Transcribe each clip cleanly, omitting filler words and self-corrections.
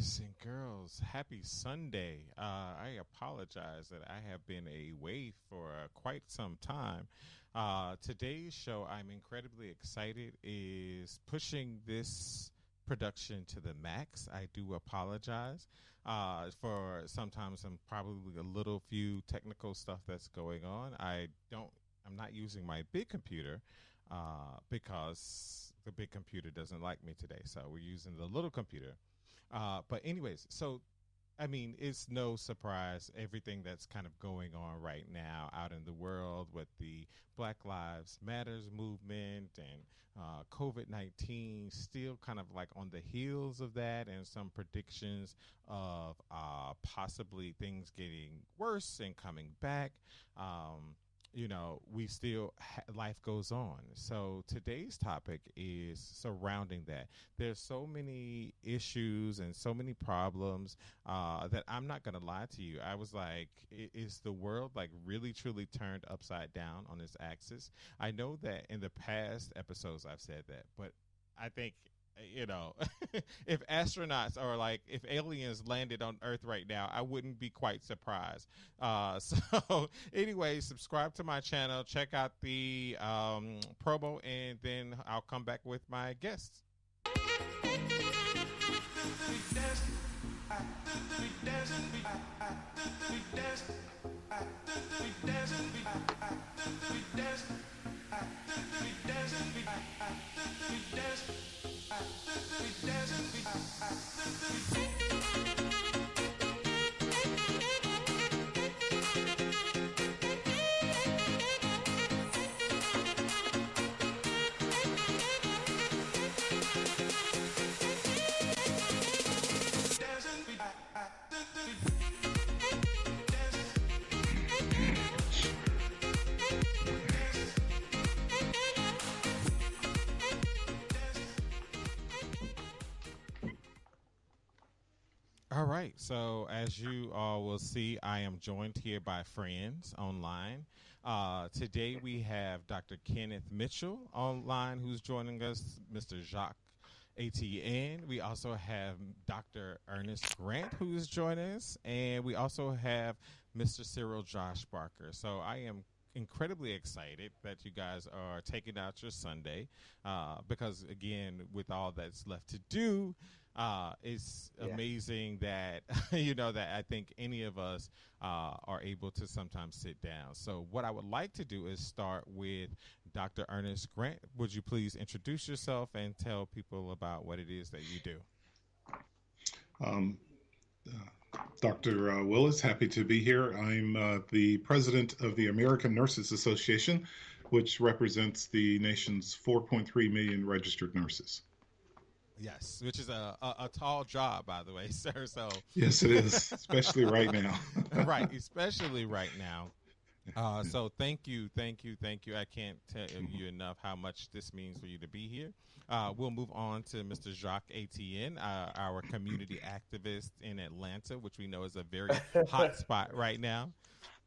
Guys and girls, happy Sunday. I apologize that I have been away for quite some time. Today's show, I'm incredibly excited, is pushing this production to the max. I do apologize for sometimes some probably a little few technical stuff that's going on. I'm not using my big computer because the big computer doesn't like me today. So we're using the little computer. But anyways, so I mean, it's no surprise everything that's kind of going on right now out in the world with the Black Lives Matters movement and COVID-19 still kind of like on the heels of that, and some predictions of possibly things getting worse and coming back. We still life goes on. So today's topic is surrounding that. There's so many issues and so many problems that I'm not gonna lie to you. I was like, is the world like really truly turned upside down on its axis? I know that in the past episodes I've said that, but I think if astronauts or like if aliens landed on Earth right now, I wouldn't be quite surprised. So anyway, subscribe to my channel, check out the promo, and then I'll come back with my guests. All right. So, as you all will see, I am joined here by friends online. Today we have Dr. Kenneth Mitchell online, who's joining us, Mr. Jacques ATN. We also have Dr. Ernest Grant, who is joining us, and we also have Mr. Cyril Josh Barker. So, I am incredibly excited that you guys are taking out your Sunday because, again, with all that's left to do, it's amazing that that I think any of us are able to sometimes sit down. So what I would like to do is start with Dr. Ernest Grant. Would you please introduce yourself and tell people about what it is that you do? Dr. Willis, happy to be here. I'm the president of the American Nurses Association, which represents the nation's 4.3 million registered nurses. Yes, which is a tall job, by the way, sir. So yes, it is, especially right now. Right, especially right now. So thank you. I can't tell you enough how much this means for you to be here. We'll move on to Mr. Jacques ATN, our community activist in Atlanta, which we know is a very hot spot right now.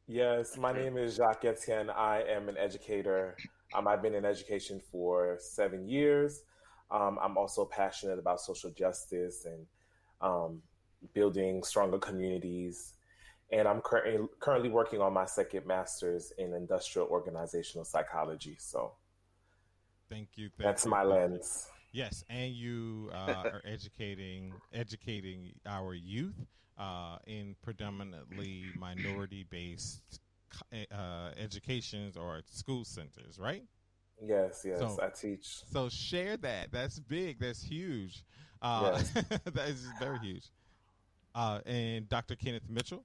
Yes, my name is Jacques Etienne. I am an educator. I've been in education for 7 years. I'm also passionate about social justice and building stronger communities. And I'm currently working on my second master's in industrial organizational psychology. So thank you. That's my lens. Yes, and you are educating our youth in predominantly minority-based educations or school centers, right? Yes, So, I teach. so share that. That's big. That's huge. Yes. That is very huge. And Dr. Kenneth Mitchell.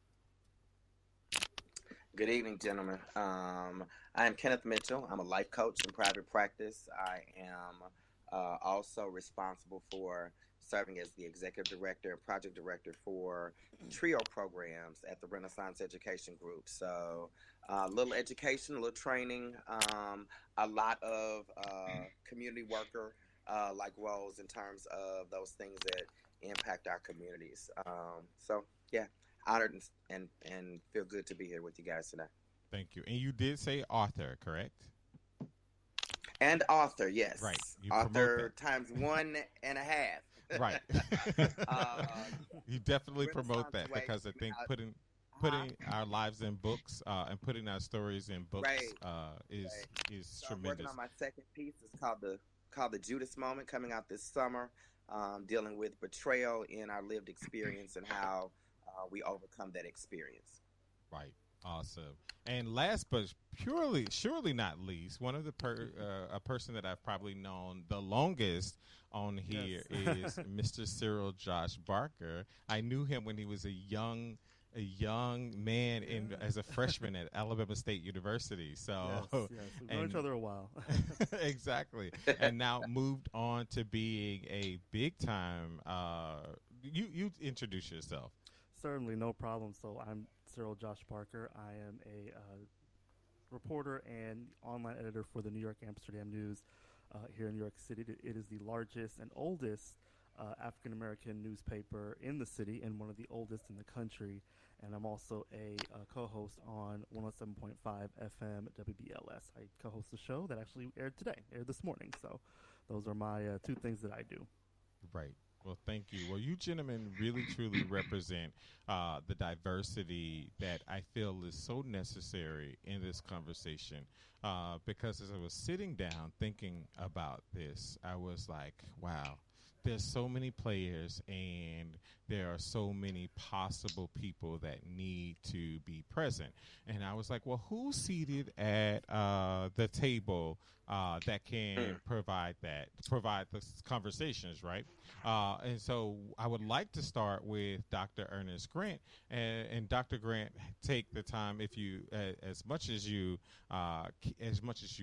Good evening, gentlemen. I am Kenneth Mitchell. I'm a life coach in private practice. I am also responsible for serving as the executive director and project director for TRIO programs at the Renaissance Education Group. So a little education, a little training, a lot of community worker like roles in terms of those things that impact our communities. So yeah, honored and feel good to be here with you guys today. Thank you. And you did say author, correct? And author, yes. Right. You author times 1.5. Right. uh, You definitely promote Renaissance that Way because I coming think out. putting our lives in books and putting our stories in books Right, right. is So I'm working tremendous. on my second piece. It's called the Judas Moment, coming out this summer, dealing with betrayal in our lived experience and how we overcome that experience. Right. Awesome. And last but surely not least, one of a person that I've probably known the longest on here Yes. is Mr. Cyril Josh Barker. I knew him when he was a young man in Yeah. as a freshman at Alabama State University. So Yes. We've known each other a while. exactly. And now moved on to being a big time you introduce yourself. Certainly, no problem. So I'm Cyril Josh Parker. I am a reporter and online editor for the New York Amsterdam News here in New York City. It is the largest and oldest African American newspaper in the city and one of the oldest in the country. And I'm also a co-host on 107.5 FM WBLS. I co-host a show that actually aired this morning. So those are my two things that I do. Right. Well, thank you. Well, you gentlemen really, truly represent the diversity that I feel is so necessary in this conversation. Because as I was sitting down thinking about this, I was like, wow, there's so many players and there are so many possible people that need to be present. And I was like, well, who's seated at the table that can provide the conversations, right? And so I would like to start with Dr. Ernest Grant, and Dr. Grant, take the time if you, as much as you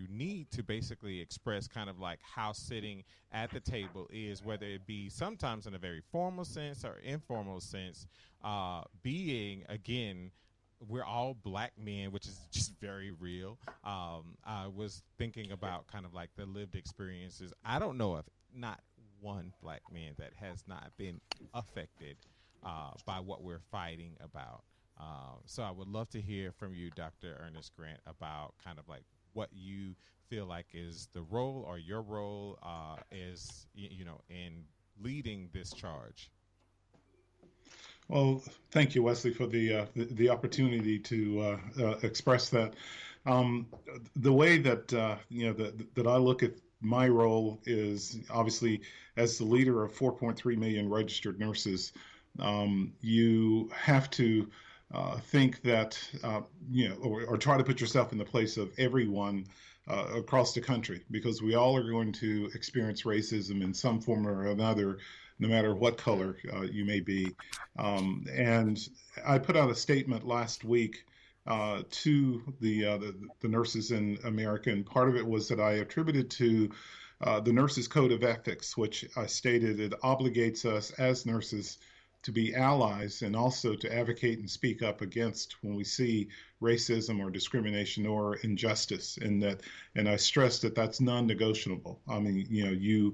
need to basically express kind of like how sitting at the table is, whether it be sometimes in a very formal sense or informal sense, being again. We're all black men, which is just very real. I was thinking about kind of like the lived experiences. I don't know of not one black man that has not been affected by what we're fighting about. So I would love to hear from you, Dr. Ernest Grant, about kind of like what you feel like is the role or your role is, in leading this charge. Well, thank you, Wesley, for the opportunity to express that. Um, the way that that I look at my role is obviously as the leader of 4.3 million registered nurses. You have to think that or try to put yourself in the place of everyone across the country, because we all are going to experience racism in some form or another, no matter what color you may be. And I put out a statement last week to the nurses in America, and part of it was that I attributed to the Nurses Code of Ethics, which I stated it obligates us as nurses to be allies and also to advocate and speak up against when we see racism or discrimination or injustice. And I stress that that's non-negotiable. I mean, you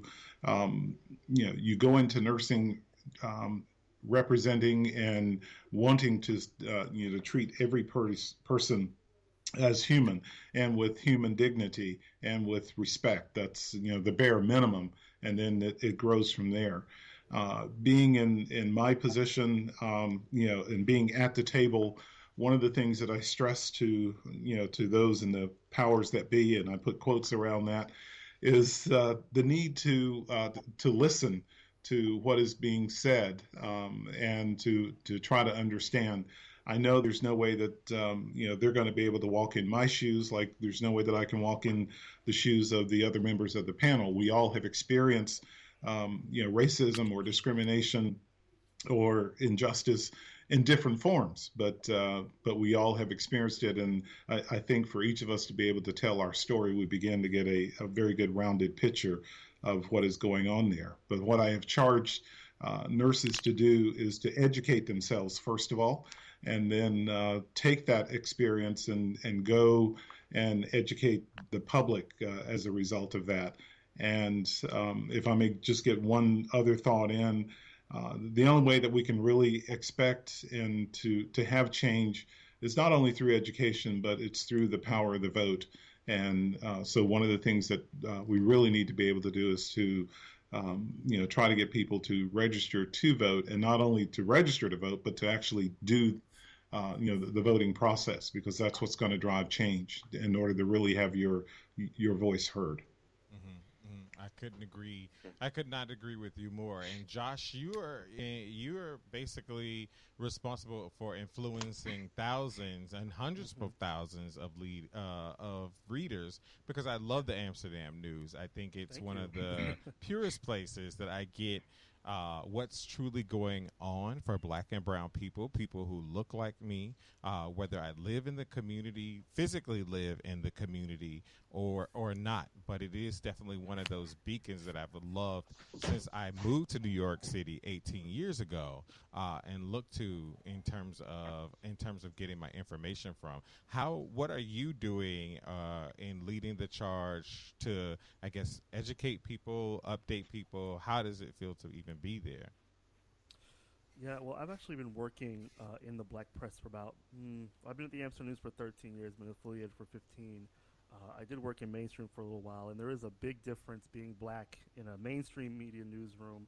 go into nursing representing and wanting to to treat every person as human and with human dignity and with respect. That's the bare minimum, and then it grows from there. Being in my position, and being at the table, one of the things that I stress to those in the powers that be, and I put quotes around that, is the need to listen to what is being said, and to try to understand. I know there's no way that they're going to be able to walk in my shoes, like there's no way that I can walk in the shoes of the other members of the panel. We all have experienced racism or discrimination or injustice in different forms, but we all have experienced it, and I think for each of us to be able to tell our story, we begin to get a very good rounded picture of what is going on there. But what I have charged nurses to do is to educate themselves first of all, and then take that experience and go and educate the public as a result of that. And if I may just get one other thought in, the only way that we can really expect and to have change is not only through education, but it's through the power of the vote. And so one of the things that we really need to be able to do is to try to get people to register to vote, and not only to register to vote, but to actually do, the voting process, because that's what's going to drive change in order to really have your voice heard. I couldn't agree. I could not agree with you more. And Josh, you are basically responsible for influencing thousands and hundreds of thousands of readers, because I love the Amsterdam News. I think it's one of the purest places that I get what's truly going on for Black and brown people who look like me, whether I live in the community, physically live in the community, or not. But it is definitely one of those beacons that I've loved since I moved to New York City 18 years ago, and look to in terms of getting my information from. What are you doing in leading the charge to, I guess, educate people, update people? How does it feel to even be there? Yeah, well, I've actually been working in the Black press for I've been at the Amsterdam News for 13 years, been affiliated for 15. I did work in mainstream for a little while, and there is a big difference being Black in a mainstream media newsroom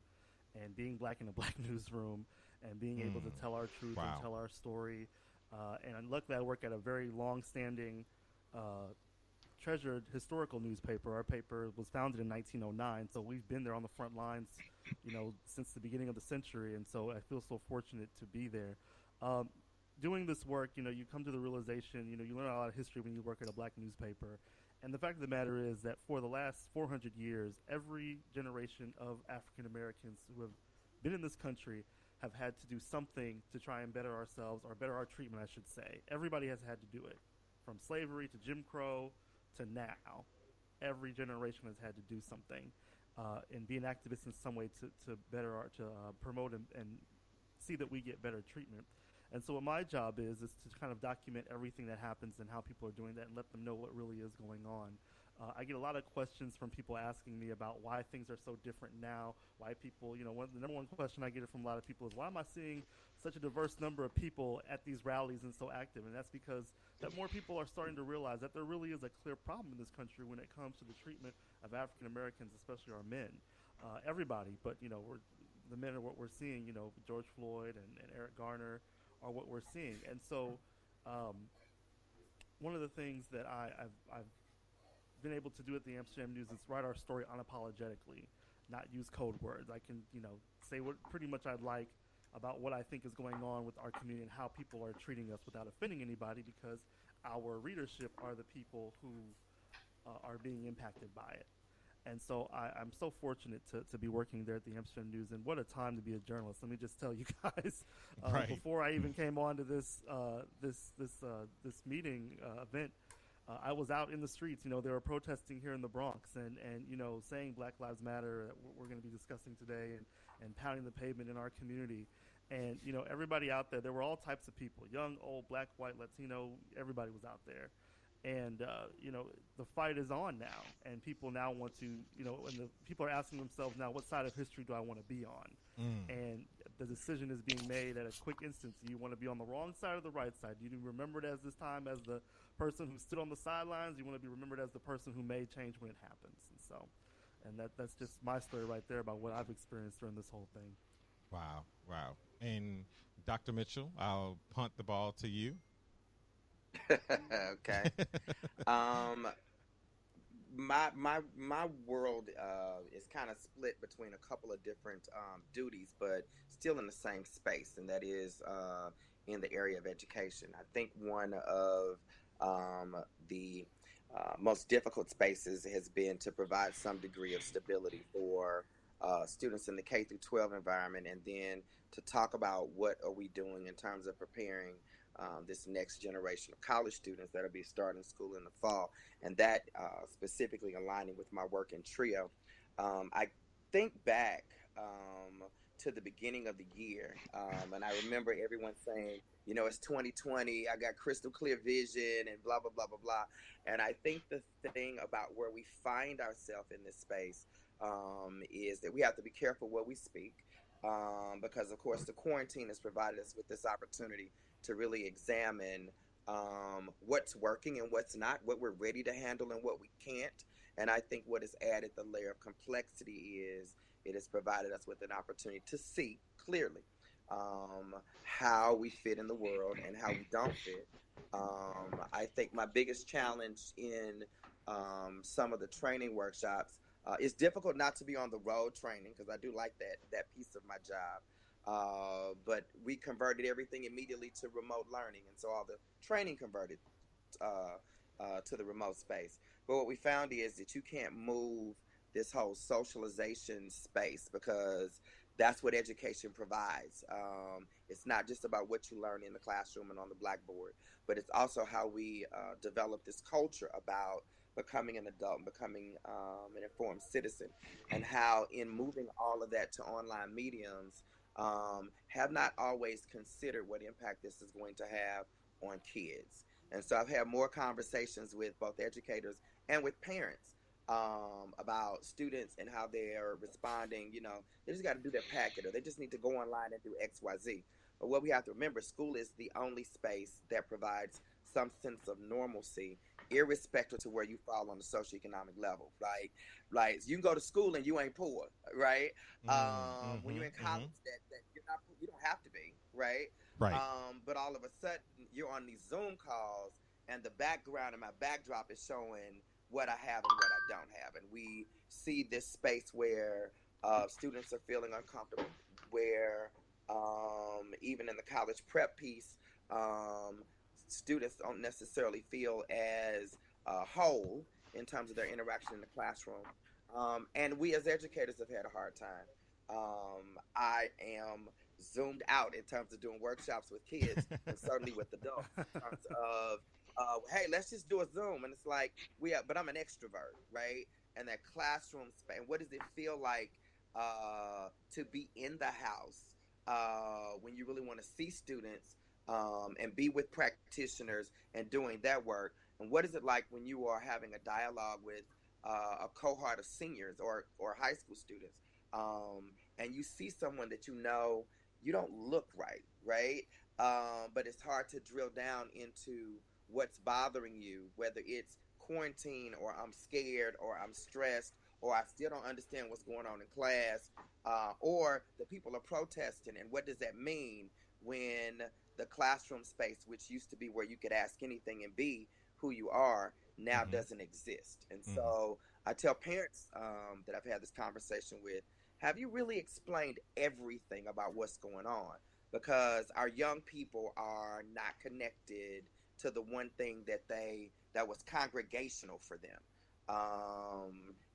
and being Black in a Black newsroom and being able to tell our truth and tell our story. And luckily, I work at a very long-standing, treasured historical newspaper. Our paper was founded in 1909, so we've been there on the front lines, since the beginning of the century, and so I feel so fortunate to be there. Doing this work, you come to the realization, you learn a lot of history when you work at a Black newspaper. And the fact of the matter is that for the last 400 years, every generation of African Americans who have been in this country have had to do something to try and better ourselves, or better our treatment, I should say. Everybody has had to do it. From slavery to Jim Crow to now. Every generation has had to do something and be an activist in some way to promote and see that we get better treatment. And so what my job is to kind of document everything that happens and how people are doing that and let them know what really is going on. I get a lot of questions from people asking me about why things are so different now, why people, the number one question I get from a lot of people is, why am I seeing such a diverse number of people at these rallies and so active? And that's because that more people are starting to realize that there really is a clear problem in this country when it comes to the treatment of African Americans, especially our men. Everybody, but, the men are what we're seeing, George Floyd and Eric Garner are what we're seeing. And so one of the things that I've been able to do at the Amsterdam News is write our story unapologetically, not use code words. I can, say what pretty much I'd like about what I think is going on with our community and how people are treating us without offending anybody, because our readership are the people who are being impacted by it. And so I'm so fortunate to be working there at the Amsterdam News, and what a time to be a journalist. Let me just tell you guys, before I even came on to this meeting event, I was out in the streets. They were protesting here in the Bronx and saying Black Lives Matter, that we're going to be discussing today, and pounding the pavement in our community. And, everybody out there were all types of people, young, old, Black, white, Latino, everybody was out there. And, the fight is on now, and people now want to, and the people are asking themselves now, what side of history do I want to be on? And the decision is being made at a quick instance. Do you want to be on the wrong side or the right side? Do you remember it as this time as the person who stood on the sidelines? Do you want to be remembered as the person who made change when it happens? And that's just my story right there about what I've experienced during this whole thing. Wow. And Dr. Mitchell, I'll punt the ball to you. Okay. My world is kind of split between a couple of different duties, but still in the same space, and that is in the area of education. I think one of the most difficult spaces has been to provide some degree of stability for students in the K through 12 environment, and then to talk about what are we doing in terms of preparing this next generation of college students that will be starting school in the fall, and that specifically aligning with my work in TRIO. I think back to the beginning of the year, and I remember everyone saying, it's 2020, I got crystal clear vision and blah, blah, blah, blah, blah. And I think the thing about where we find ourselves in this space is that we have to be careful what we speak, because, of course, the quarantine has provided us with this opportunity to really examine what's working and what's not, what we're ready to handle and what we can't. And I think what has added the layer of complexity is it has provided us with an opportunity to see clearly how we fit in the world and how we don't fit. I think my biggest challenge in some of the training workshops, it's difficult not to be on the road training because I do like that piece of my job. But we converted everything immediately to remote learning, and so all the training converted to the remote space. But what we found is that you can't move this whole socialization space because that's what education provides. It's not just about what you learn in the classroom and on the blackboard, but it's also how we develop this culture about becoming an adult and becoming an informed citizen, and how in moving all of that to online mediums, have not always considered what impact this is going to have on kids. And so I've had more conversations with both educators and with parents about students and how they are responding. They just got to do their packet, or they just need to go online and do X, Y, Z. But what we have to remember, school is the only space that provides some sense of normalcy, irrespective to where you fall on the socioeconomic level. Like you can go to school and you ain't poor, right? When you're in college, that you're not, you don't have to be, right? Right. But all of a sudden, you're on these Zoom calls, and the background and my backdrop is showing what I have and what I don't have. And we see this space where students are feeling uncomfortable, where even in the college prep piece, students don't necessarily feel as whole in terms of their interaction in the classroom. And we as educators have had a hard time. I am zoomed out in terms of doing workshops with kids and certainly with adults in terms of hey, let's just do a Zoom. And it's like, but I'm an extrovert, right? And that classroom space, what does it feel like to be in the house when you really want to see students and be with practitioners and doing that work? And what is it like when you are having a dialogue with a cohort of seniors or high school students, and you see someone that you don't look right, right? But it's hard to drill down into what's bothering you, whether it's quarantine or I'm scared or I'm stressed or I still don't understand what's going on in class, or the people are protesting. And what does that mean when the classroom space, which used to be where you could ask anything and be who you are, now doesn't exist? And so I tell parents that I've had this conversation with, have you really explained everything about what's going on? Because our young people are not connected to the one thing that was congregational for them.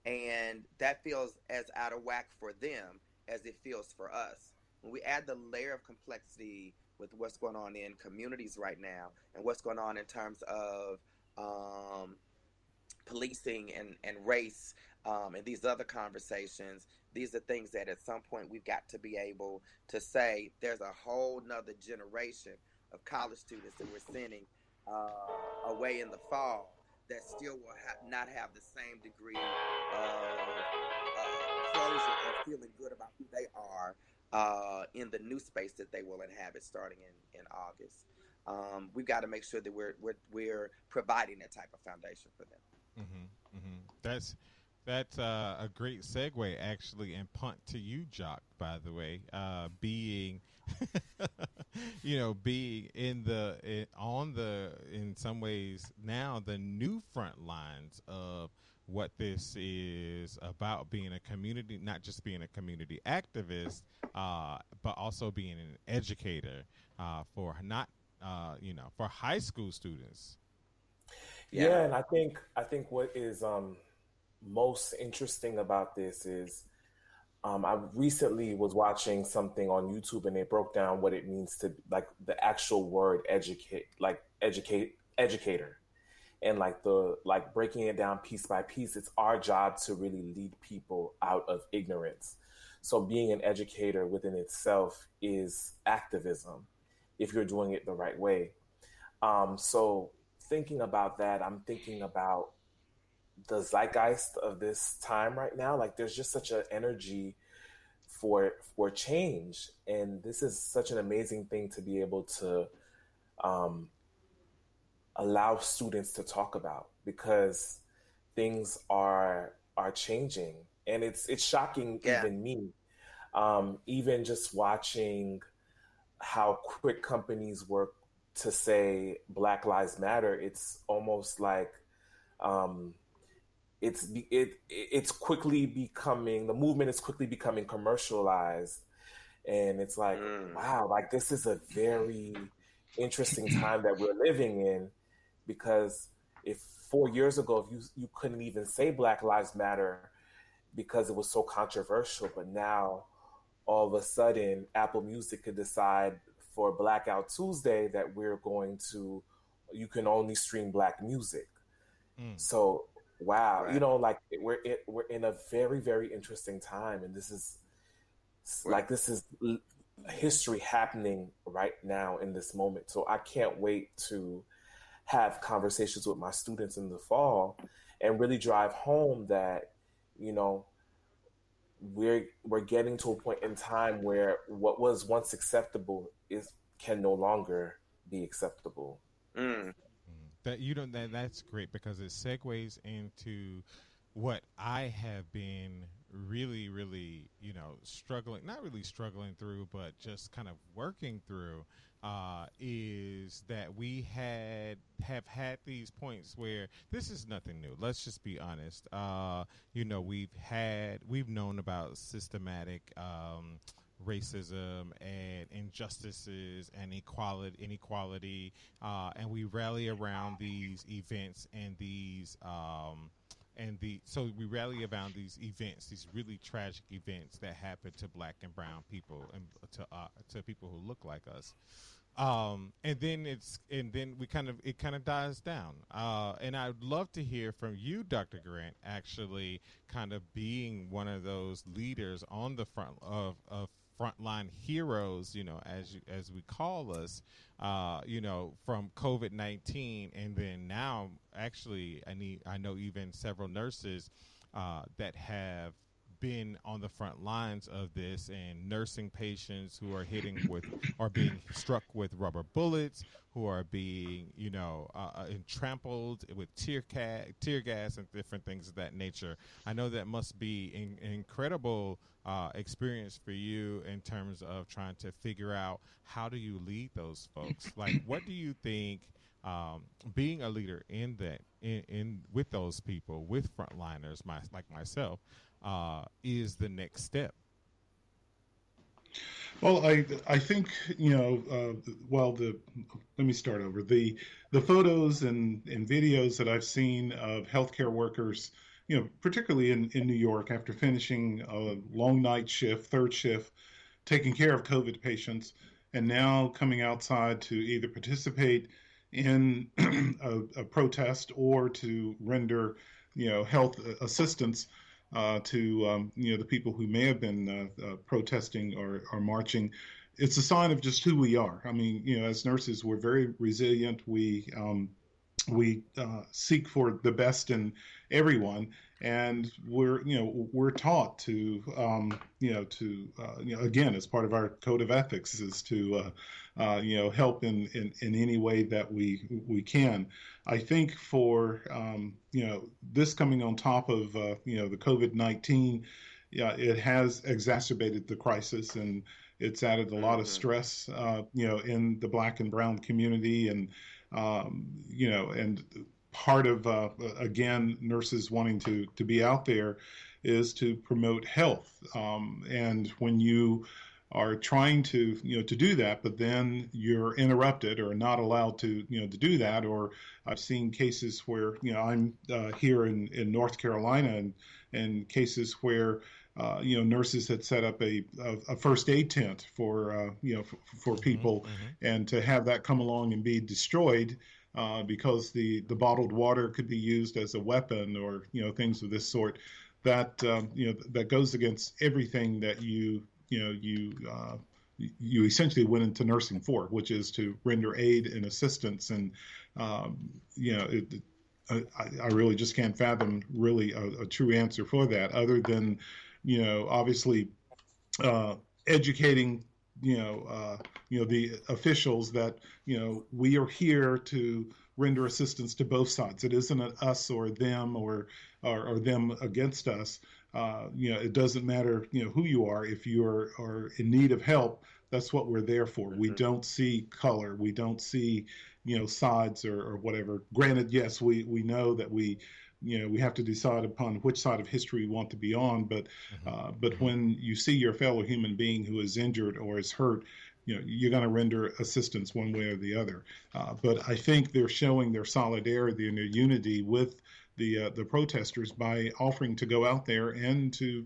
And that feels as out of whack for them as it feels for us. When we add the layer of complexity with what's going on in communities right now and what's going on in terms of policing and race and these other conversations, these are things that at some point we've got to be able to say there's a whole nother generation of college students that we're sending away in the fall that still will not have the same degree of closure or feeling good about who they are in the new space that they will inhabit starting in August. We've got to make sure that we're providing that type of foundation for them. That's a great segue, actually, and punt to you, Jock. By the way, being, being in some ways now the new front lines of what this is about, being a community, not just being a community activist, but also being an educator for for high school students. Yeah, and I think what is most interesting about this is I recently was watching something on YouTube, and they broke down what it means to, like, the actual word educator, and like breaking it down piece by piece. It's our job to really lead people out of ignorance. So being an educator within itself is activism if you're doing it the right way. So thinking about that, I'm thinking about the zeitgeist of this time right now. Like, there's just such an energy for change, and this is such an amazing thing to be able to allow students to talk about, because things are changing, and it's shocking even me. Even just watching how quick companies work to say Black Lives Matter, it's almost like it's quickly becoming, the movement is quickly becoming commercialized, and it's like, wow, like this is a very interesting time that we're living in, because if 4 years ago, if you couldn't even say Black Lives Matter because it was so controversial, but now all of a sudden Apple Music could decide for Blackout Tuesday that you can only stream Black music. So wow, Right. you know, like we're in a very, very interesting time, and this is history happening right now in this moment. So I can't wait to have conversations with my students in the fall and really drive home that, you know, we're getting to a point in time where what was once acceptable can no longer be acceptable. That's great, because it segues into what I have been really, really, struggling, not really struggling through, but just kind of working through, is that we have had these points where this is nothing new. Let's just be honest. We've known about systematic racism and injustices and inequality, and we rally around these events so we rally around these events, these really tragic events that happen to Black and brown people, and to people who look like us. And then it kind of dies down. And I'd love to hear from you, Dr. Grant, actually kind of being one of those leaders on the front of frontline heroes, as we call us, from COVID-19, and then now, actually, I know even several nurses that have been on the front lines of this, and nursing patients who are being struck with rubber bullets, who are being, trampled with tear gas and different things of that nature. I know that must be an incredible experience for you in terms of trying to figure out how do you lead those folks. Like, what do you think being a leader in with those people, with frontliners like myself, is the next step? Well, I think let me start over. The photos and videos that I've seen of healthcare workers, particularly in New York, after finishing a long night shift, third shift, taking care of COVID patients, and now coming outside to either participate in a protest or to render, health assistance to the people who may have been protesting or marching. It's a sign of just who we are. I mean, as nurses, we're very resilient. We seek for the best in everyone, and we're taught to again, as part of our code of ethics, is to help in any way that we can. I think for this coming on top of the COVID-19, it has exacerbated the crisis, and it's added a lot of stress in the Black and brown community, and and part of again, nurses wanting to be out there is to promote health, and when you are trying to do that, but then you're interrupted or not allowed to to do that. Or I've seen cases where I'm here in North Carolina, and cases where nurses had set up a first aid tent for for people, and to have that come along and be destroyed because the bottled water could be used as a weapon, or things of this sort, that that goes against everything that you essentially went into nursing for, which is to render aid and assistance. And I really just can't fathom really a true answer for that, other than obviously educating the officials that we are here to render assistance to both sides. It isn't an us or them, or them against us. it doesn't matter, who you are. If you are in need of help, that's what we're there for. We don't see color. We don't see, sides or whatever. Granted, yes, we know that we have to decide upon which side of history we want to be on. But when you see your fellow human being who is injured or is hurt, you're going to render assistance one way or the other. But I think they're showing their solidarity and their unity with the protesters by offering to go out there and to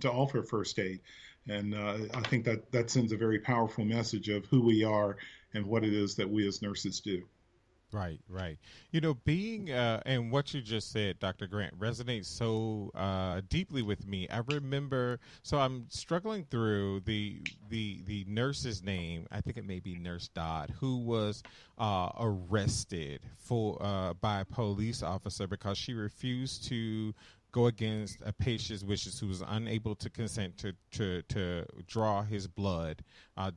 offer first aid. And I think that sends a very powerful message of who we are and what it is that we as nurses do. Right. Being and what you just said, Dr. Grant, resonates so deeply with me. I remember, so I'm struggling through the nurse's name. I think it may be Nurse Dodd, who was arrested by a police officer because she refused to go against a patient's wishes, who was unable to consent to draw his blood,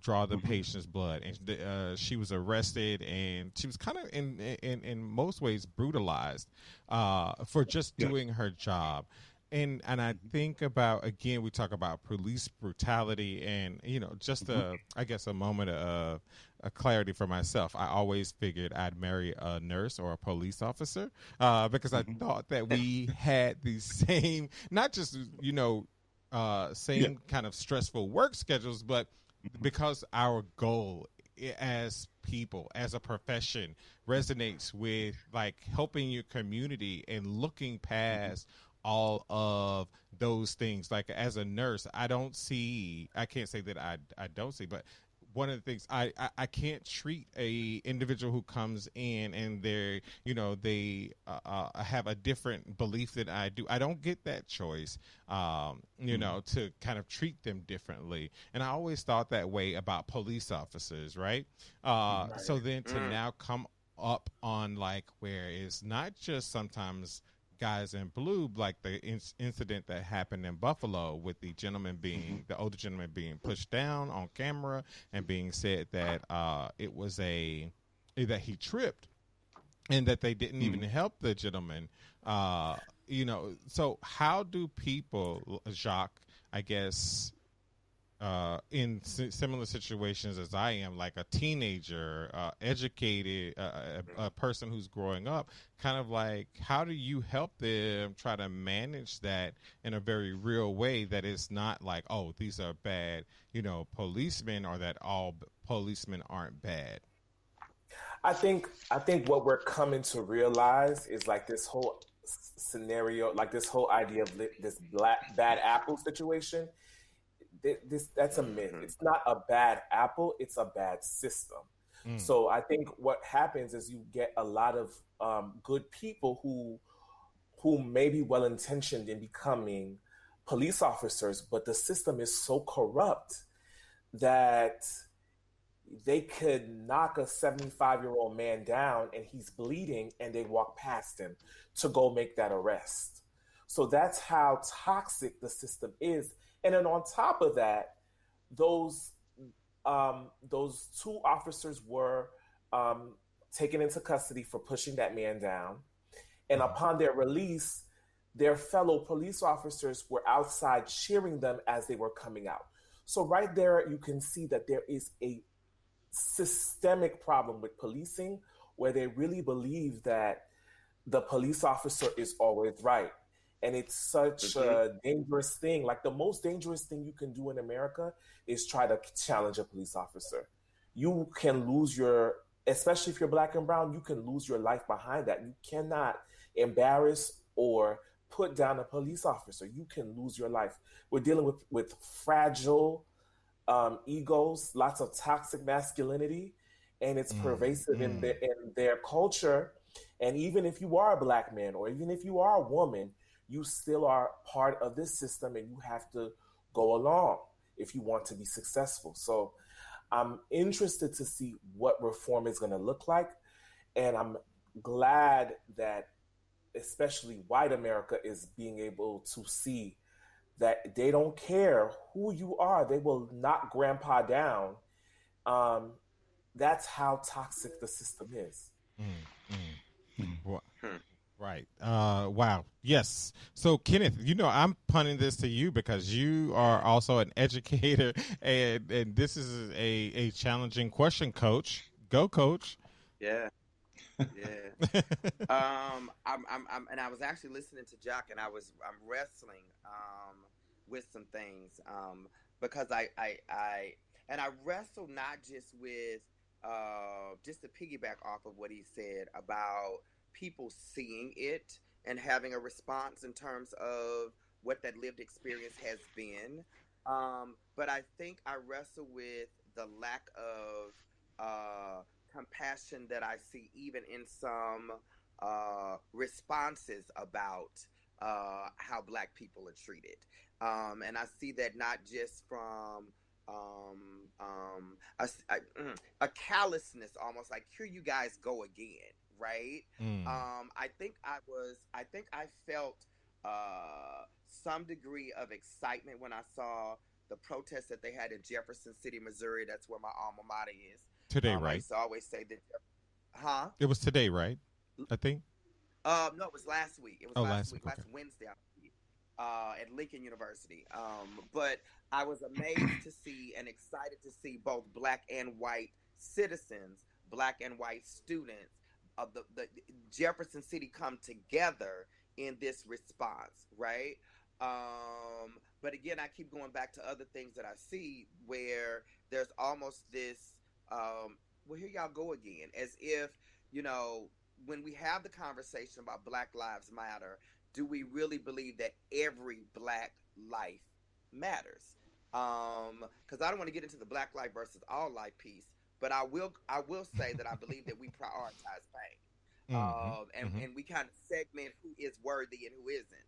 draw the patient's blood, and she was arrested, and she was kind of in most ways brutalized for just doing her job. And I think about, again, we talk about police brutality, and just I guess a moment of a clarity for myself. I always figured I'd marry a nurse or a police officer because I thought that we had the same, not just same kind of stressful work schedules, but because our goal as people, as a profession, resonates with like helping your community and looking past all of those things. Like as a nurse, I can't say that I don't see, but one of the things I can't treat a individual who comes in and they have a different belief than I do. I don't get that choice, to kind of treat them differently. And I always thought that way about police officers, right? So then to now come up on like where it's not just sometimes guys in blue, like the incident that happened in Buffalo with the older gentleman being pushed down on camera and being said that that he tripped and that they didn't even help the gentleman. So how do people, Jacques, I guess, in similar situations as I am, like a teenager, educated, a person who's growing up, kind of like, how do you help them try to manage that in a very real way, that it's not like, oh, these are bad, policemen, or that all policemen aren't bad? I think what we're coming to realize is like this whole scenario, like this whole idea of this bad apple situation. That's a myth. It's not a bad apple, it's a bad system. So I think what happens is you get a lot of good people who may be well intentioned in becoming police officers, but the system is so corrupt that they could knock a 75-year-old man down and he's bleeding and they walk past him to go make that arrest. So that's how toxic the system is. And then on top of that, those two officers were taken into custody for pushing that man down. And upon their release, their fellow police officers were outside cheering them as they were coming out. So right there, you can see that there is a systemic problem with policing, where they really believe that the police officer is always right. And it's such a dangerous thing. Like the most dangerous thing you can do in America is try to challenge a police officer. You can lose especially if you're Black and brown, you can lose your life behind that. You cannot embarrass or put down a police officer. You can lose your life. We're dealing with fragile egos, lots of toxic masculinity, and it's pervasive in their culture. And even if you are a Black man, or even if you are a woman, you still are part of this system, and you have to go along if you want to be successful. So I'm interested to see what reform is going to look like. And I'm glad that especially white America is being able to see that they don't care who you are. They will knock grandpa down. That's how toxic the system is. Right. right. Wow. Yes. So, Kenneth, I'm punting this to you because you are also an educator, and this is a challenging question, Coach. Go, Coach. Yeah. Yeah. And I was actually listening to Jock, and I'm wrestling with some things because I wrestle not just with just to piggyback off of what he said about people seeing it and having a response in terms of what that lived experience has been. But I think I wrestle with the lack of compassion that I see even in some responses about how Black people are treated. And I see that not just from a, a callousness, almost like, here you guys go again, right? Mm. I think I felt some degree of excitement when I saw the protest that they had in Jefferson City, Missouri. That's where my alma mater is. Today, I right? used to always say that. Huh? It was today, right? I think. No, it was last week. It was last week, Okay. last Wednesday, I believe, at Lincoln University. But I was amazed to see and excited to see both Black and white citizens, Black and white students of the Jefferson City come together in this response, right? But again, I keep going back to other things that I see where there's almost this, well, here y'all go again, as if, when we have the conversation about Black Lives Matter, do we really believe that every Black life matters? Because I don't want to get into the Black life versus all life piece, but I will say that I believe that we prioritize pain, and we kind of segment who is worthy and who isn't.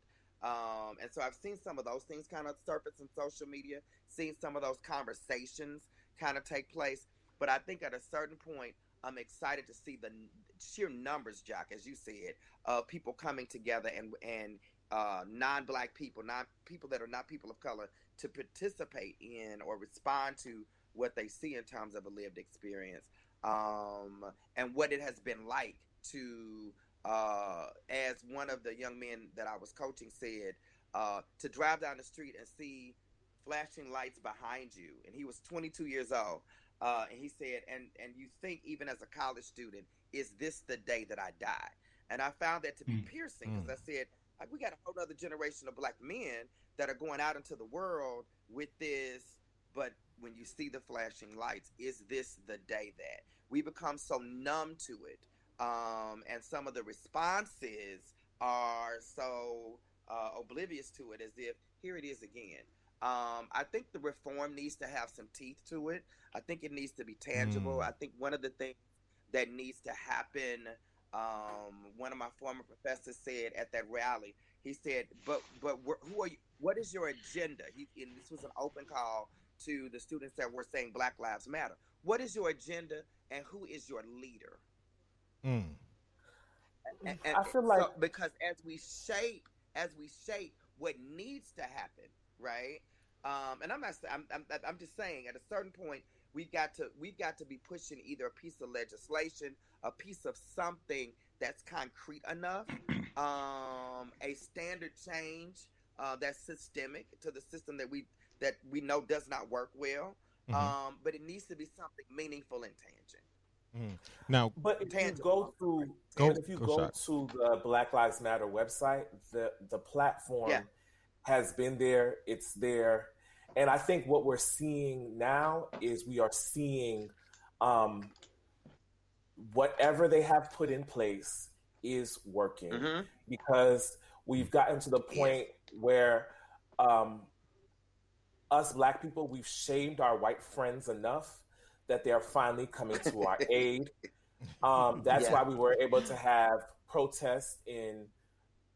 And so I've seen some of those things kind of surface in social media, seen some of those conversations kind of take place. But I think at a certain point, I'm excited to see the sheer numbers, Jack, as you said, of people coming together and non-Black people, not people that are not people of color, to participate in or respond to what they see in terms of a lived experience, and what it has been like to, as one of the young men that I was coaching said, to drive down the street and see flashing lights behind you. And he was 22 years old. And he said, and you think even as a college student, is this the day that I die? And I found that to be piercing, because I said, like, we got a whole other generation of Black men that are going out into the world with this. But when you see the flashing lights, is this the day that we become so numb to it? And some of the responses are so oblivious to it, as if here it is again. I think the reform needs to have some teeth to it. I think it needs to be tangible. I think one of the things that needs to happen, one of my former professors said at that rally, he said, but who are you? What is your agenda? And this was an open call to the students that were saying Black Lives Matter. What is your agenda, and who is your leader? And I feel like, so, because as we shape what needs to happen, right? And I'm just saying, at a certain point, we've got to be pushing either a piece of legislation, a piece of something that's concrete enough, a standard change that's systemic to the system that we know does not work well. But it needs to be something meaningful and tangible. Now, but if you go to the Black Lives Matter website, the platform has been there. It's there. And I think what we're seeing now is we are seeing whatever they have put in place is working, because we've gotten to the point where us Black people, we've shamed our white friends enough that they're finally coming to our aid. That's why we were able to have protests in,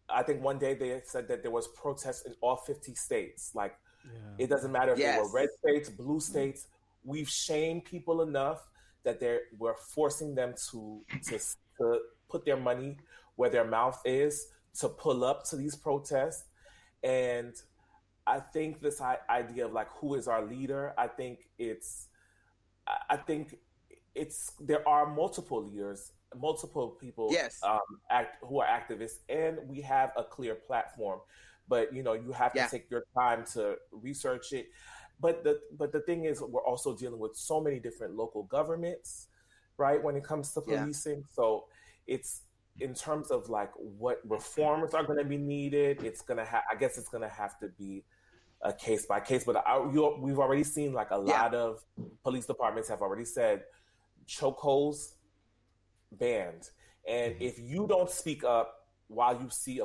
I think one day they said that there was protests in all 50 states. Like, it doesn't matter if they were red states, blue states. We've shamed people enough that we're forcing them to put their money where their mouth is, to pull up to these protests. And I think this idea of, like, who is our leader, I think there are multiple leaders. multiple people Yes. who are activists, and we have a clear platform. But you have to take your time to research it. But the thing is, we're also dealing with so many different local governments, right? When it comes to policing, so it's in terms of like what reforms are going to be needed. It's gonna I guess it's gonna have to be a case by case. But we've already seen like a lot of police departments have already said chokeholds banned, and if you don't speak up while you see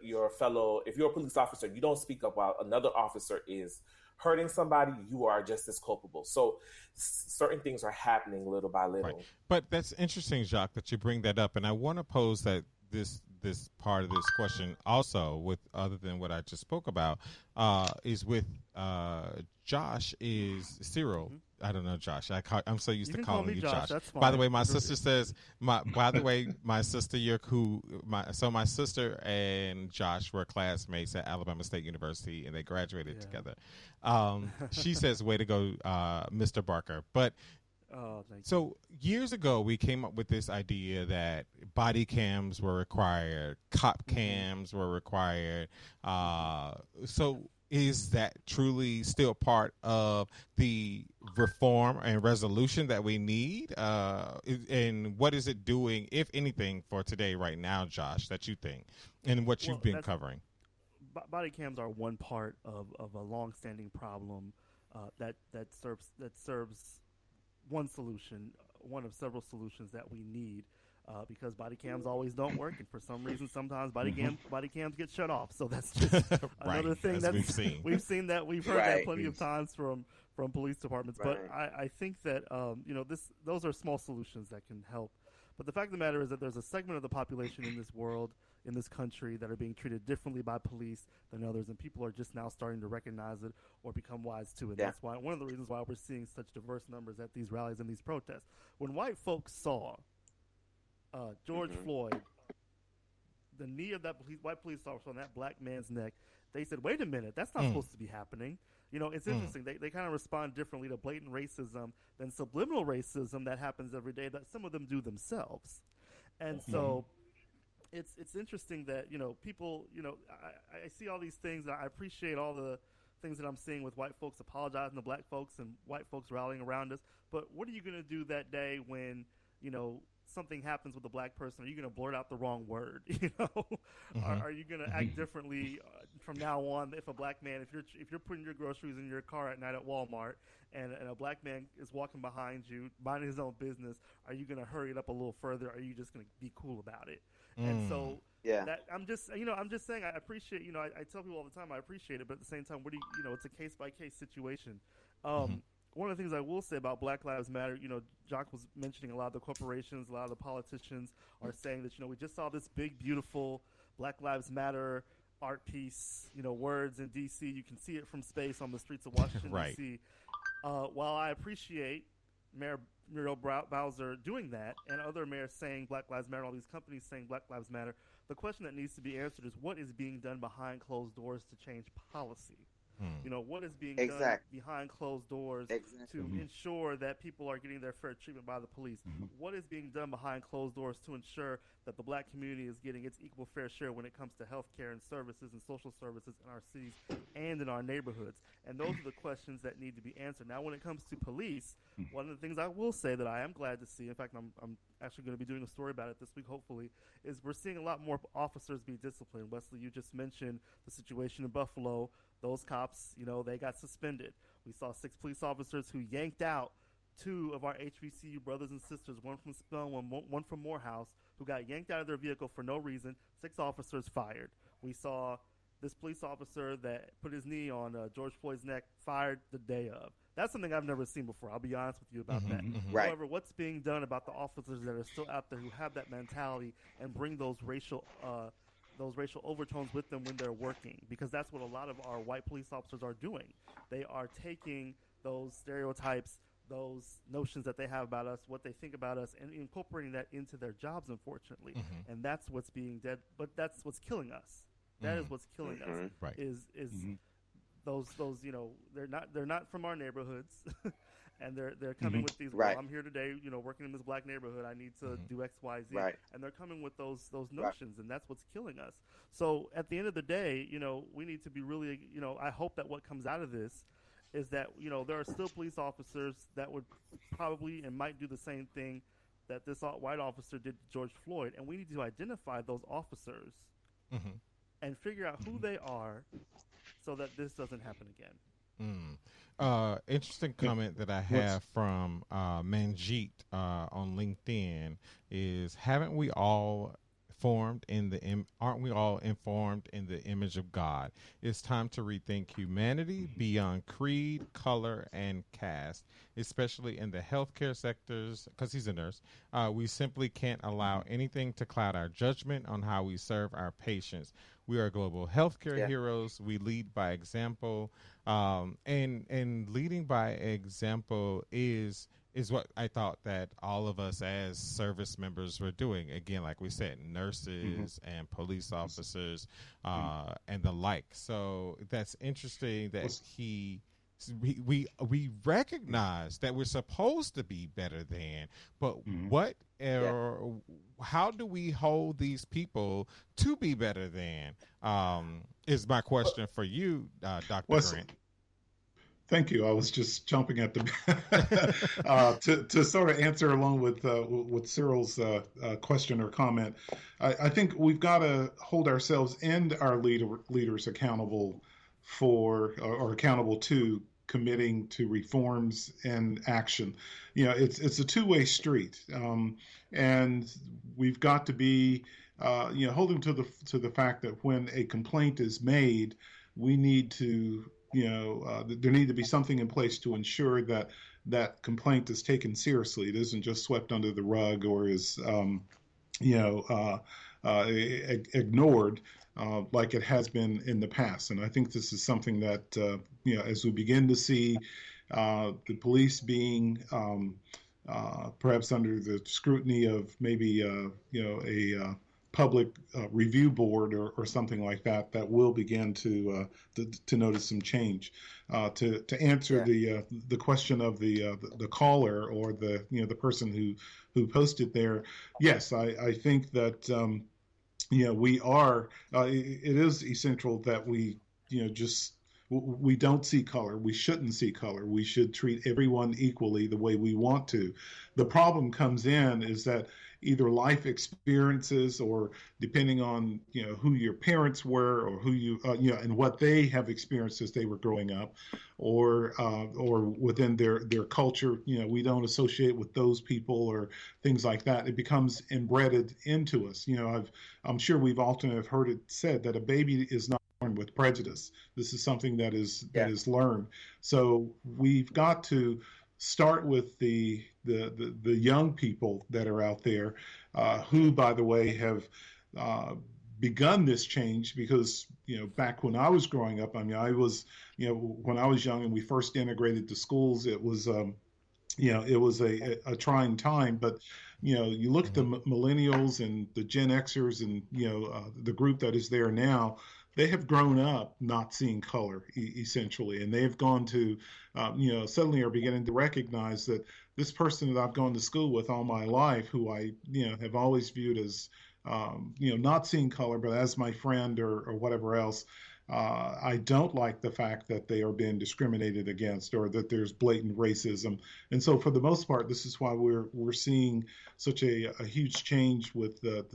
your fellow, if you're a police officer, you don't speak up while another officer is hurting somebody, you are just as culpable. So certain things are happening little by little. Right. But that's interesting, Jacques, that you bring that up, and I want to pose that this part of this question also, with other than what I just spoke about, is with Josh, is Cyril. Mm-hmm. I don't know, Josh. I'm so used to call calling you Josh. That's fine. By the way, my sister says. By the way, my sister, my sister and Josh were classmates at Alabama State University, and they graduated together. She says, "Way to go, Mr. Barker." But so years ago, we came up with this idea that body cams were required, cop cams were required. So is that truly still part of the reform and resolution that we need? And what is it doing, if anything, for today right now, Josh, that you think, and what you've been covering? Body cams are one part of a long-standing problem that serves one solution, one of several solutions that we need. Because body cams always don't work, and for some reason, sometimes body cams get shut off. So that's just another thing that we've seen that we've heard that plenty of times from police departments. But I think that those are small solutions that can help. But the fact of the matter is that there's a segment of the population in this world, in this country, that are being treated differently by police than others, and people are just now starting to recognize it or become wise to it. That's why one of the reasons why we're seeing such diverse numbers at these rallies and these protests. When white folks saw George Floyd, the knee of that white police officer on that black man's neck, they said, wait a minute, that's not supposed to be happening. It's interesting. They kind of respond differently to blatant racism than subliminal racism that happens every day that some of them do themselves. And so it's interesting that, people, I see all these things. I appreciate all the things that I'm seeing with white folks apologizing to black folks and white folks rallying around us. But what are you going to do that day when, something happens with a black person? Are you going to blurt out the wrong word? Are you going to act differently from now on if a black man, if you're putting your groceries in your car at night at Walmart and a black man is walking behind you minding his own business, are you going to hurry it up a little further? Or are you just going to be cool about it? And so that I'm just saying, I appreciate, I tell people all the time I appreciate it, but at the same time, it's a case by case situation. One of the things I will say about Black Lives Matter, Jacques was mentioning a lot of the corporations, a lot of the politicians are saying that, we just saw this big, beautiful Black Lives Matter art piece, words in D.C. You can see it from space on the streets of Washington, D.C. While I appreciate Mayor Muriel Bowser doing that and other mayors saying Black Lives Matter, all these companies saying Black Lives Matter, the question that needs to be answered is what is being done behind closed doors to change policy? What is being done behind closed doors to ensure that people are getting their fair treatment by the police? What is being done behind closed doors to ensure that the black community is getting its equal fair share when it comes to health care and services and social services in our cities and in our neighborhoods? And those are the questions that need to be answered. Now, when it comes to police, one of the things I will say that I am glad to see, in fact, I'm actually going to be doing a story about it this week, hopefully, is we're seeing a lot more officers be disciplined. Wesley, you just mentioned the situation in Buffalo. Those cops, they got suspended. We saw 6 police officers who yanked out 2 of our HBCU brothers and sisters, one from Spelman, one from Morehouse, who got yanked out of their vehicle for no reason. 6 officers fired. We saw this police officer that put his knee on George Floyd's neck fired the day of. That's something I've never seen before. I'll be honest with you about that. However, what's being done about the officers that are still out there who have that mentality and bring those racial overtones with them when they're working, because that's what a lot of our white police officers are doing. They are taking those stereotypes, those notions that they have about us, what they think about us, and incorporating that into their jobs, unfortunately. And that's what's being dead. But that's what's killing us. That is what's killing us. Is those they're not from our neighborhoods, and they're coming with these. Right. Well, I'm here today, working in this black neighborhood. I need to do X, Y, Z, Right. and they're coming with those notions, and that's what's killing us. So at the end of the day, we need to be really, I hope that what comes out of this is that there are still police officers that would probably and might do the same thing that this white officer did to George Floyd, and we need to identify those officers and figure out who they are so that this doesn't happen again. Interesting comment that I have from Manjeet on LinkedIn is, aren't we all informed in the image of God? It's time to rethink humanity beyond creed, color, and caste, especially in the healthcare sectors, because he's a nurse. We simply can't allow anything to cloud our judgment on how we serve our patients. We are global healthcare heroes. We lead by example, and leading by example is what I thought that all of us as service members were doing. Again, like we said, nurses and police officers and the like. So that's interesting that we recognize that we're supposed to be better than, but how do we hold these people to be better than? Is my question for you, Dr. Grant. Thank you. I was just jumping at the to sort of answer along with Cyril's question or comment. I think we've got to hold ourselves and our leaders accountable for or accountable to committing to reforms and action. It's a two-way street, and we've got to be holding to the fact that when a complaint is made, we need to. There need to be something in place to ensure that that complaint is taken seriously. It isn't just swept under the rug or is, ignored like it has been in the past. And I think this is something that, as we begin to see the police being perhaps under the scrutiny of maybe, a public review board or something like that will begin to notice some change. To answer the question of the caller or the person who posted there, yes, I think that we are. It is essential that we we don't see color. We shouldn't see color. We should treat everyone equally the way we want to. The problem comes in is that either life experiences or depending on, who your parents were or who and what they have experienced as they were growing up or within their culture, we don't associate with those people or things like that. It becomes embedded into us. I'm sure we've often have heard it said that a baby is not born with prejudice. This is something that is learned. So we've got to start with the young people that are out there, who, by the way, have begun this change because, back when I was growing up, I was, when I was young and we first integrated to schools, it was, it was a trying time, but, you look at the millennials and the Gen Xers and, the group that is there now, they have grown up not seeing color essentially, and they've gone to, suddenly are beginning to recognize that this person that I've gone to school with all my life, who I, have always viewed as, not seeing color, but as my friend or whatever else, I don't like the fact that they are being discriminated against or that there's blatant racism. And so for the most part, this is why we're seeing such a huge change with the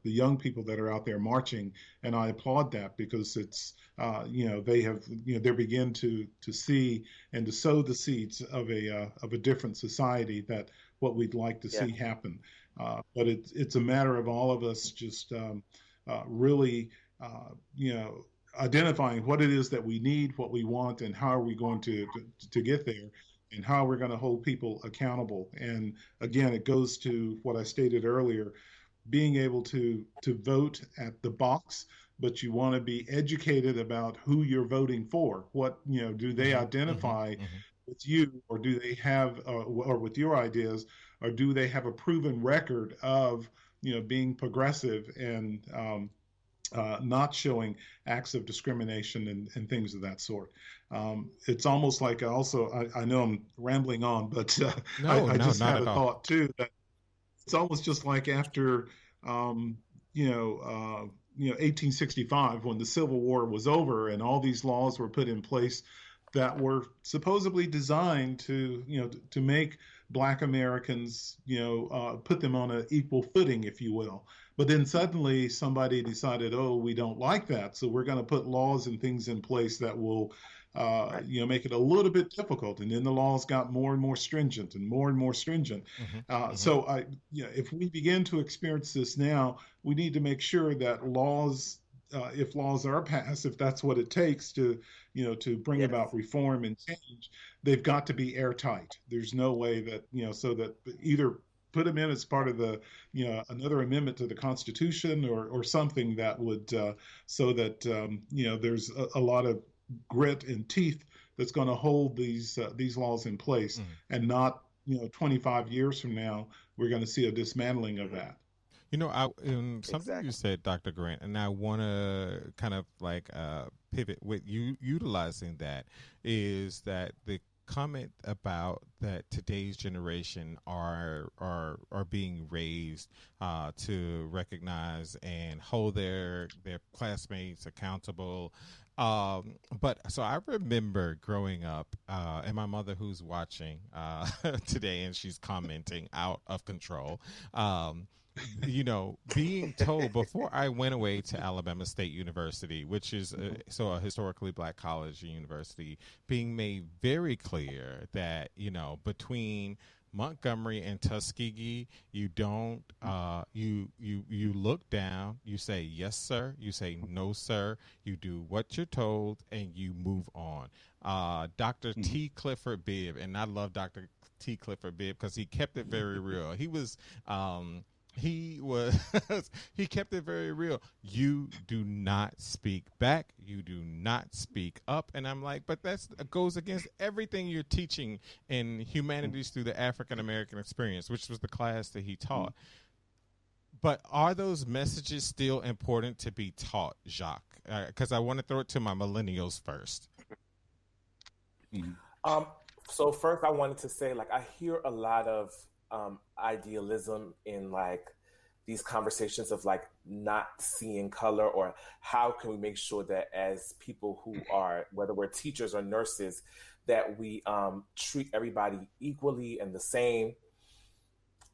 young people that are out there marching. And I applaud that because it's, they have, they begin to see and to sow the seeds of a different society, that what we'd like to see happen. But it's a matter of all of us just really, identifying what it is that we need, what we want, and how are we going to get there, and how we're going to hold people accountable. And again, it goes to what I stated earlier, being able to vote at the box, but you want to be educated about who you're voting for. What, do they identify with you, or do they have, or with your ideas, or do they have a proven record of, being progressive and, not showing acts of discrimination and things of that sort. It's almost like I know I'm rambling on, but No, I no, just not had at a all. thought too that it's almost just like after, you know, 1865, when the Civil War was over and all these laws were put in place that were supposedly designed to, to make Black Americans, put them on an equal footing, if you will. But then suddenly somebody decided, oh, we don't like that, so we're going to put laws and things in place that will, make it a little bit difficult. And then the laws got more and more stringent and more stringent. Hmm. Hmm. So if we begin to experience this now, we need to make sure that laws, if laws are passed, if that's what it takes to, to bring Yes. about reform and change, they've got to be airtight. There's no way that, so that either put them in as part of the, another amendment to the Constitution or something that would, so that, there's a lot of grit and teeth that's going to hold these laws in place, Mm. and not 25 years from now we're going to see a dismantling of that. Something you Exactly. said, Dr. Grant, and I want to kind of like pivot with you utilizing that, is that the comment about that today's generation are being raised to recognize and hold their classmates accountable. But so I remember growing up, and my mother, who's watching today, and she's commenting out of control. Being told before I went away to Alabama State University, which is a historically black college and university, being made very clear that, between Montgomery and Tuskegee, you don't you look down, you say yes sir, you say no sir, you do what you're told, and you move on. Dr. Mhm. T. Clifford Bibb, and I love Dr. T. Clifford Bibb because he kept it very real. He was he kept it very real. You do not speak back, you do not speak up. And I'm like, but that goes against everything you're teaching in humanities through the African American experience, which was the class that he taught. But are those messages still important to be taught, Jacques? Because I want to throw it to my millennials first. Mhm. Um, so first, I wanted to say, like, I hear a lot of idealism in like these conversations of like not seeing color, or how can we make sure that as people who are, whether we're teachers or nurses, that we treat everybody equally and the same.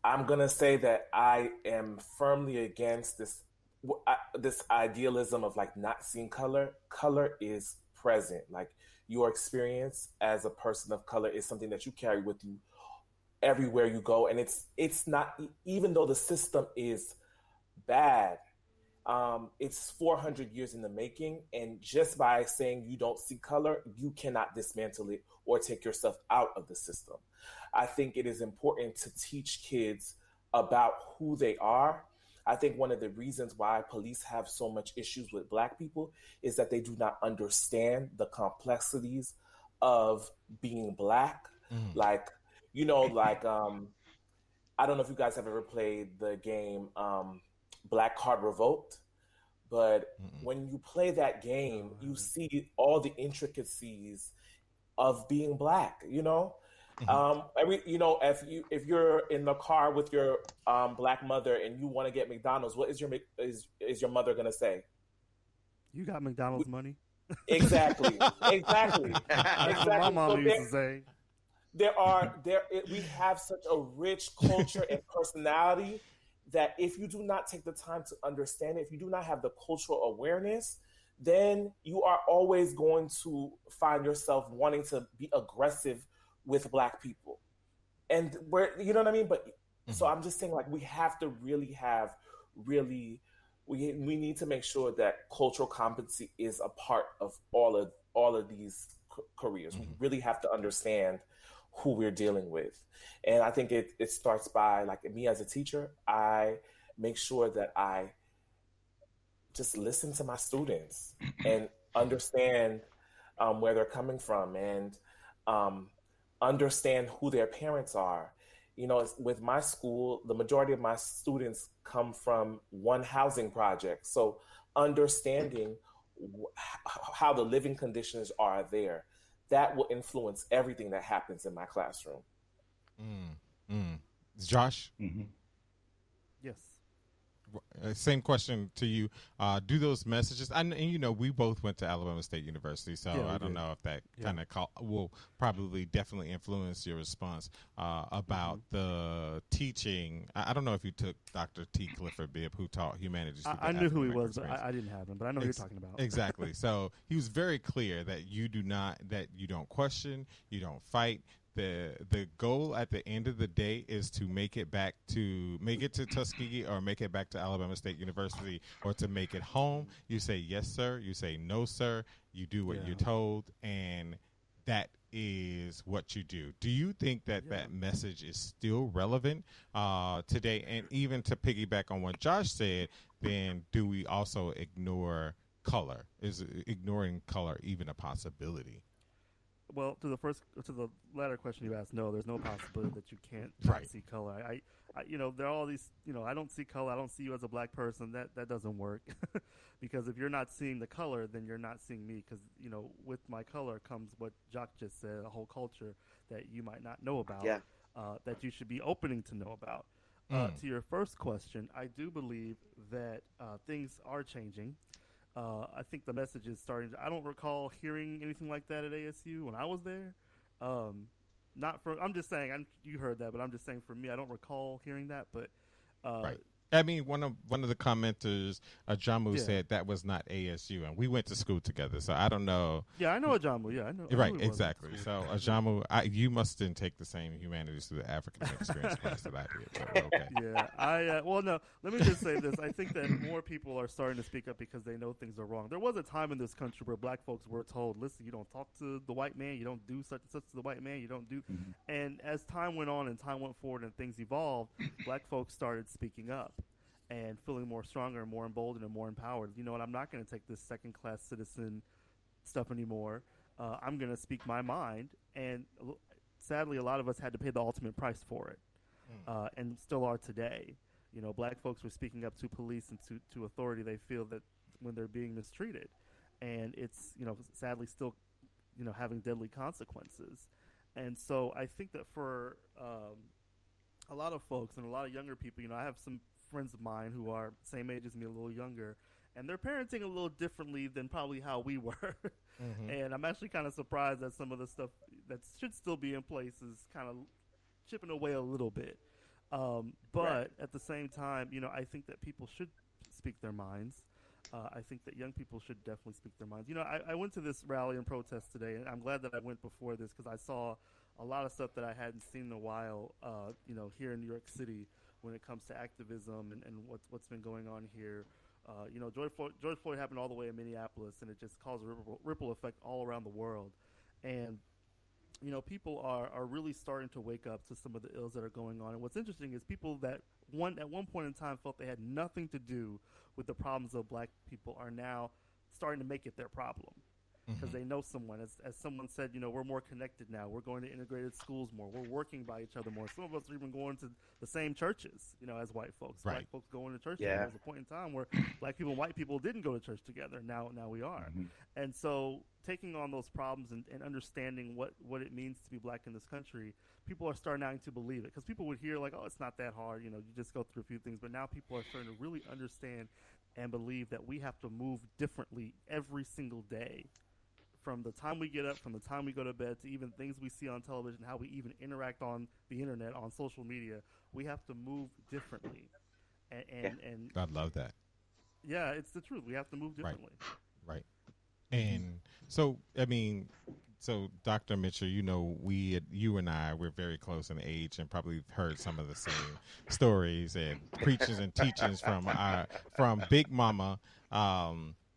I'm gonna say that I am firmly against this idealism of like not seeing color. Color is present. Like, your experience as a person of color is something that you carry with you everywhere you go, and it's not, even though the system is bad, it's 400 years in the making, and just by saying you don't see color, you cannot dismantle it or take yourself out of the system. I think it is important to teach kids about who they are. I think one of the reasons why police have so much issues with black people is that they do not understand the complexities of being black. Mm. Like, I don't know if you guys have ever played the game Black Card Revoked, but Mm-mm. when you play that No, game, I you haven't. see all the intricacies of being black. Mhm. If you're in the car with your black mother and you want to get McDonald's, what is your mother gonna say? You got McDonald's money? Exactly, exactly, That's what my exactly. mama So used to say. we have such a rich culture and personality that if you do not take the time to understand it, if you do not have the cultural awareness, then you are always going to find yourself wanting to be aggressive with black people. And where, you know what I mean? But so Mhm. I'm just saying, like, we have to really have really we need to make sure that cultural competency is a part of all of these careers. We Mhm. really have to understand who we're dealing with. And I think it starts by, like, me as a teacher, I make sure that I just listen to my students and understand where they're coming from, and um, understand who their parents are. With my school, the majority of my students come from one housing project. So understanding how the living conditions are there, that will influence everything that happens in my classroom. Josh? Mm-hmm. Yes. Same question to you. Do those messages, and you know, we both went to Alabama State University, so Yeah, I don't know if that kind of will probably definitely influence your response about the teaching. I don't know if you took Dr. T. Clifford Bibb, who taught humanities. I knew who he was, but I didn't have him. But I know who you're talking about. Exactly. So he was very clear that you don't question, you don't fight. The goal at the end of the day is to make it to Tuskegee or make it back to Alabama State University or to make it home. You say yes, sir. You say no, sir. You do what you're told, and that is what you do. Do you think that that message is still relevant today? And even to piggyback on what Josh said, then do we also ignore color? Is ignoring color even a possibility? Well, to the latter question you asked, no, there's no possibility that you can't not see color. I there are all these, I don't see color. I don't see you as a black person. That doesn't work, because if you're not seeing the color, then you're not seeing me. Because with my color comes what Jacques just said, a whole culture that you might not know about, that you should be opening to know about. To your first question, I do believe that things are changing. I think the message is starting. I don't recall hearing anything like that at ASU when I was there. I'm just saying. You heard that, but I'm just saying for me, I don't recall hearing that. But right. I mean, one of the commenters, Jamu, said that was not ASU, and we went to school together, so I don't know. Yeah, I know Jamu. Yeah, I know. Right, exactly. So, Jamu, you must didn't take the same humanities through the African experience class that I did. But okay. Yeah, well, no. Let me just say this. I think that more people are starting to speak up because they know things are wrong. There was a time in this country where black folks were told, "Listen, you don't talk to the white man. You don't do such and such to the white man. You don't do." Mm-hmm. And as time went on and time went forward and things evolved, black folks started speaking up and feeling more stronger and more emboldened and more empowered. You know what? I'm not going to take this second-class citizen stuff anymore. I'm going to speak my mind. And sadly, a lot of us had to pay the ultimate price for it, and still are today. Black folks were speaking up to police and to authority. They feel that when they're being mistreated, and it's sadly still having deadly consequences. And so I think that for a lot of folks and a lot of younger people, I have some friends of mine who are same age as me, a little younger, and they're parenting a little differently than probably how we were. Mm-hmm. And I'm actually kind of surprised that some of the stuff that should still be in place is kind of chipping away a little bit. But at the same time, I think that people should speak their minds. I think that young people should definitely speak their minds. I went to this rally and protest today, and I'm glad that I went before this because I saw a lot of stuff that I hadn't seen in a while, here in New York City when it comes to activism and what's been going on here. George Floyd happened all the way in Minneapolis, and it just caused a ripple effect all around the world. And, people are really starting to wake up to some of the ills that are going on. And what's interesting is people that at one point in time felt they had nothing to do with the problems of black people are now starting to make it their problem. Because they know someone. As someone said, we're more connected now. We're going to integrated schools more. We're working by each other more. Some of us are even going to the same churches, as white folks. Right. Black folks going to church together. There was a point in time where black people and white people didn't go to church together. Now we are. Mm-hmm. And so taking on those problems and understanding what it means to be black in this country, people are starting to believe it. Because people would hear like, oh, it's not that hard. You just go through a few things. But now people are starting to really understand and believe that we have to move differently every single day. From the time we get up, from the time we go to bed, to even things we see on television, how we even interact on the internet, on social media, we have to move differently. And I love that. Yeah, it's the truth. We have to move differently. Right. And so, Dr. Mitchell, you and I, we're very close in age and probably heard some of the same stories and preachings and teachings from Big Mama.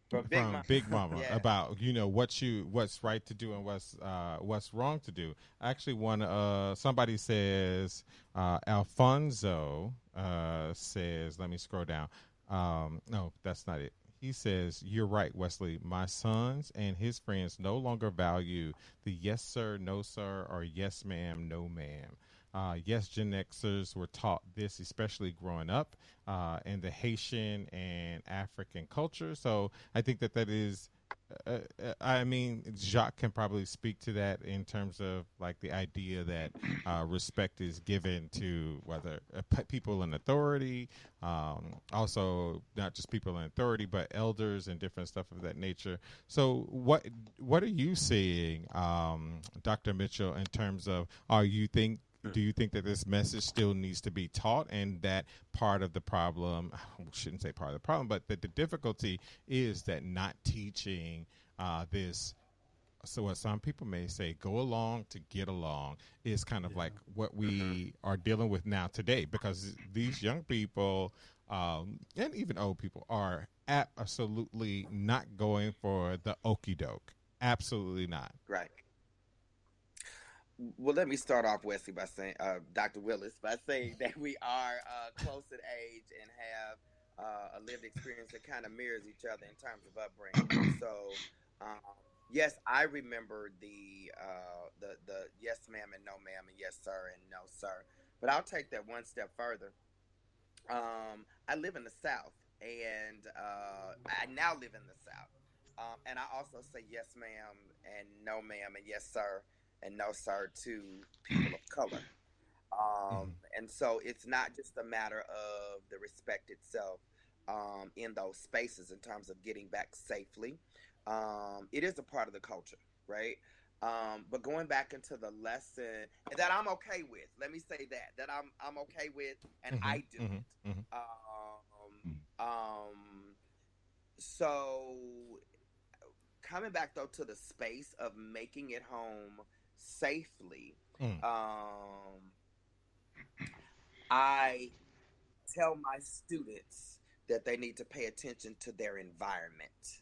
From Big Mama about what's right to do and what's wrong to do. Actually, somebody says Alfonso says. Let me scroll down. No, that's not it. He says, "You're right, Wesley. My sons and his friends no longer value the yes sir, no sir, or yes ma'am, no ma'am." Yes, Gen Xers were taught this, especially growing up in the Haitian and African culture. So I think that is. I mean, Jacques can probably speak to that in terms of like the idea that respect is given to whether people in authority, also not just people in authority, but elders and different stuff of that nature. So, what are you seeing, Dr. Mitchell, in terms of do you think that this message still needs to be taught, and that part of the problem, I shouldn't say part of the problem, but that the difficulty is that not teaching this, so what some people may say, go along to get along, is kind of like what we are dealing with now today, because these young people and even old people are absolutely not going for the okie doke. Absolutely not. Right. Well, let me start off, Wesley, by saying, Dr. Willis, by saying that we are close in age and have a lived experience that kind of mirrors each other in terms of upbringing. So, um, yes, I remember the yes, ma'am, and no, ma'am, and yes, sir, and no, sir. But I'll take that one step further. I live in the South, and I now live in the South. And I also say yes, ma'am, and no, ma'am, and yes, sir, and no, sir to people of color. And so it's not just a matter of the respect itself in those spaces in terms of getting back safely. It is a part of the culture, right? But going back into the lesson that I'm okay with, let me say that I'm okay with, and I do it. So coming back though to the space of making it home safely, I tell my students that they need to pay attention to their environment.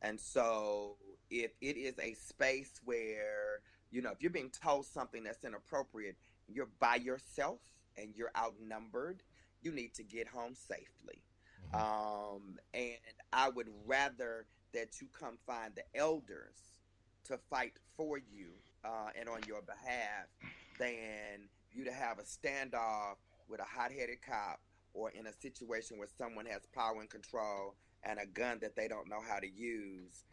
And so if it is a space where, if you're being told something that's inappropriate, you're by yourself and you're outnumbered, you need to get home safely. And I would rather that you come find the elders to fight for you and on your behalf than you to have a standoff with a hot-headed cop or in a situation where someone has power and control and a gun that they don't know how to use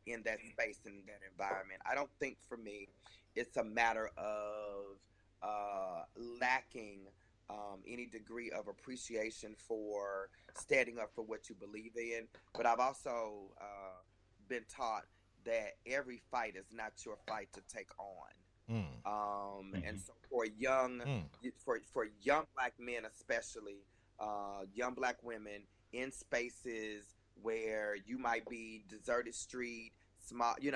in that space and that environment. I don't think for me it's a matter of lacking any degree of appreciation for standing up for what you believe in. But I've also been taught that every fight is not your fight to take on. And so for young black men, especially young black women in spaces where you might be deserted street, small, you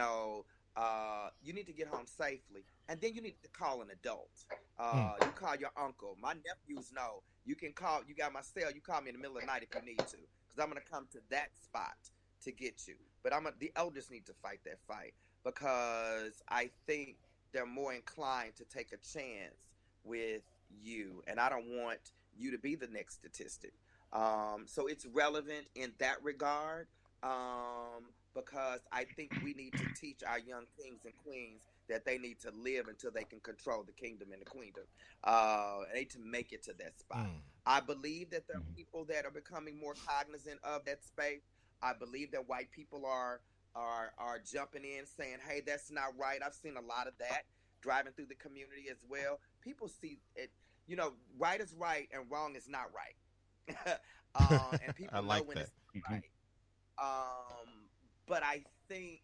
need to get home safely, and then you need to call an adult. You call your uncle. My nephews know you can call. You got my cell. You call me in the middle of the night if you need to, because I'm gonna come to that spot to get you. But the elders need to fight that fight, because I think they're more inclined to take a chance with you, and I don't want you to be the next statistic. So it's relevant in that regard, because I think we need to teach our young kings and queens that they need to live until they can control the kingdom and the queendom. They need to make it to that spot. I believe that there are people that are becoming more cognizant of that space. I believe that white people are jumping in saying, hey, that's not right. I've seen a lot of that driving through the community as well. People see it, right is right and wrong is not right. And people like know when that. it's right. But I think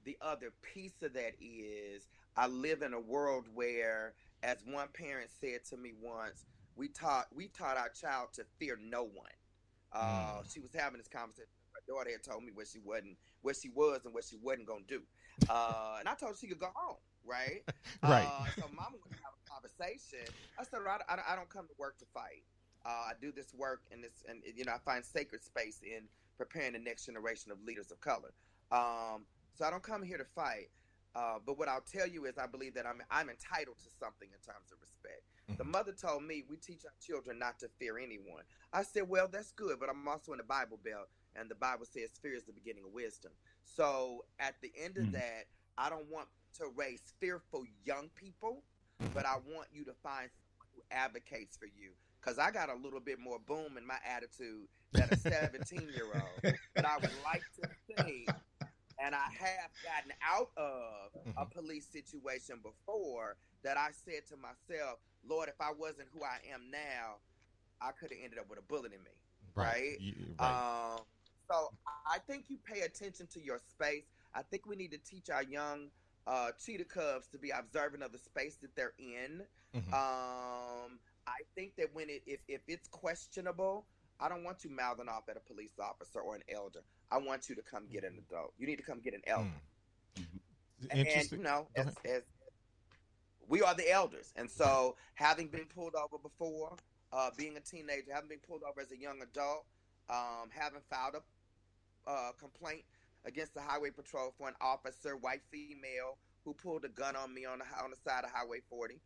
the other piece of that is I live in a world where, as one parent said to me once, we taught our child to fear no one. She was having this conversation. Her daughter had told me what she was and what she wasn't gonna do, and I told her she could go home. Right. Right. So mama would have a conversation. I said, I don't come to work to fight. I do this work and I find sacred space in preparing the next generation of leaders of color. So I don't come here to fight. But what I'll tell you is I believe that I'm entitled to something in terms of respect. The mother told me we teach our children not to fear anyone. I said, well, that's good, but I'm also in the Bible Belt, and the Bible says fear is the beginning of wisdom. So at the end of that, I don't want to raise fearful young people. but I want you to find someone who advocates for you. Because I got a little bit more boom in my attitude than a 17-year-old. But I would like to think, and I have gotten out of a police situation before, that I said to myself, Lord, if I wasn't who I am now, I could have ended up with a bullet in me. Right? So I think you pay attention to your space. I think we need to teach our young cheetah cubs to be observant of the space that they're in. I think that when if it's questionable, I don't want you mouthing off at a police officer or an elder. I want you to come get an adult. You need to come get an elder. And as we are the elders, and so having been pulled over before, being a teenager, having been pulled over as a young adult, having filed a complaint against the highway patrol for an officer, white female, who pulled a gun on me on the side of Highway 40,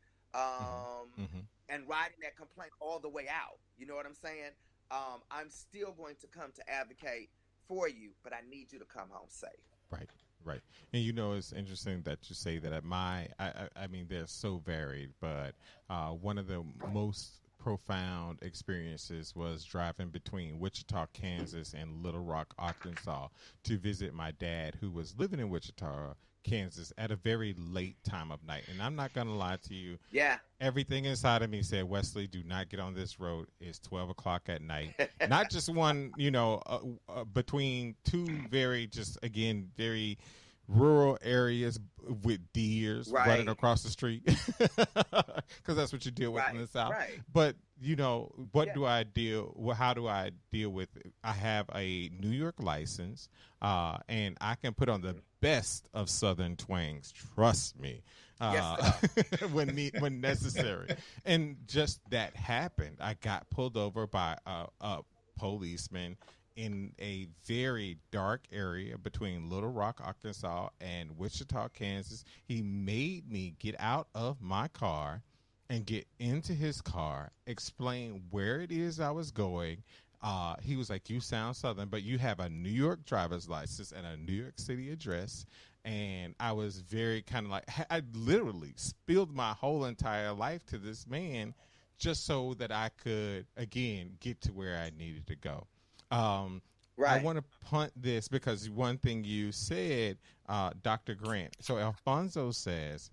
and riding that complaint all the way out. You know what I'm saying? I'm still going to come to advocate for you, but I need you to come home safe. Right. And it's interesting that you say that. I mean, they're so varied, but one of the most profound experiences was driving between Wichita, Kansas and Little Rock, Arkansas to visit my dad, who was living in Wichita, Kansas at a very late time of night. And I'm not going to lie to you. Yeah. Everything inside of me said, Wesley, do not get on this road. It's 12 o'clock at night. Not just one, between two very rural areas with deers running across the street, because that's what you deal with in the South. But how do I deal with it? I have a New York license, and I can put on the best of Southern twangs. Trust me, when necessary. And just that happened. I got pulled over by a policeman in a very dark area between Little Rock, Arkansas and Wichita, Kansas. He made me get out of my car and get into his car, explain where it is I was going. He was like, you sound Southern, but you have a New York driver's license and a New York City address. And I was very kind of like, I literally spilled my whole entire life to this man just so that I could, again, get to where I needed to go. I want to punt this because one thing you said, Dr. Grant. So Alfonso says,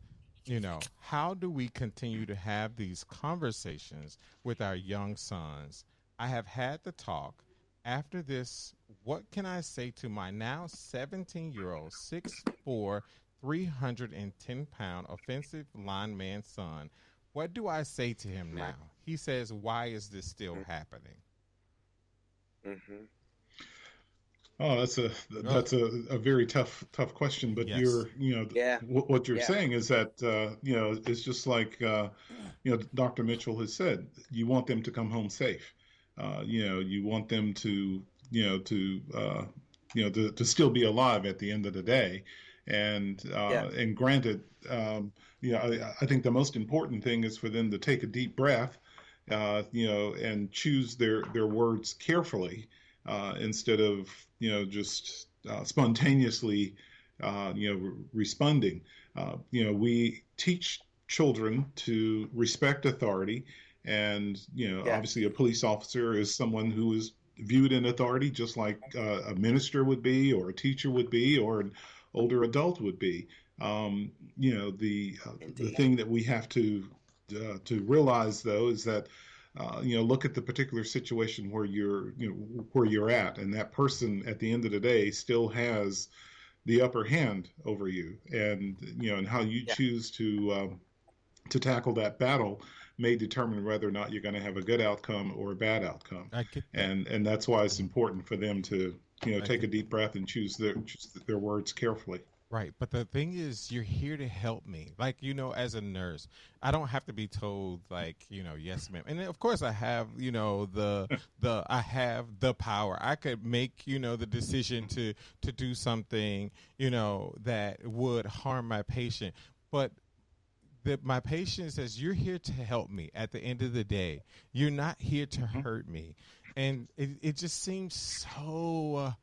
how do we continue to have these conversations with our young sons? I have had the talk. After this, what can I say to my now 17-year-old, 6'4", 310-pound offensive lineman son? What do I say to him now? He says, why is this still happening? Oh, that's a very tough question. But what you're saying is that it's just like Dr. Mitchell has said. You want them to come home safe. You want them to to still be alive at the end of the day. And granted, I think the most important thing is for them to take a deep breath, and choose their words carefully, instead of just spontaneously responding. We teach children to respect authority, and obviously a police officer is someone who is viewed in authority just like a minister would be, or a teacher would be, or an older adult would be. The thing that we have to realize, though, is that look at the particular situation where you're at, and that person at the end of the day still has the upper hand over you, and how you choose to tackle that battle may determine whether or not you're going to have a good outcome or a bad outcome. And that's why it's important for them to take a deep breath and choose their words carefully. Right. But the thing is, you're here to help me. Like, as a nurse, I don't have to be told like, yes, ma'am. And of course I have, I have the power. I could make, the decision to do something, that would harm my patient. But my patient says, you're here to help me at the end of the day. You're not here to hurt me. And it just seems so...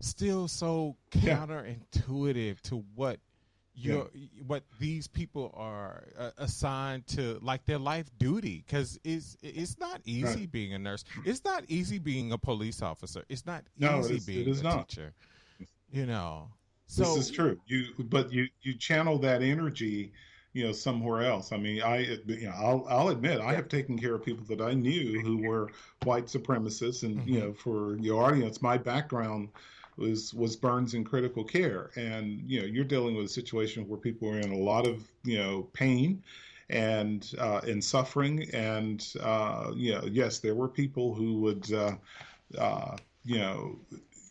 still so counterintuitive to what what these people are assigned to, like their life duty, because it's not easy being a nurse. It's not easy being a police officer. It's not easy being a teacher. So this is true. You channel that energy, somewhere else. I mean, I'll admit I have taken care of people that I knew who were white supremacists, and for your audience, my background was Burns in critical care, and you're dealing with a situation where people are in a lot of pain and suffering, and yes, there were people who would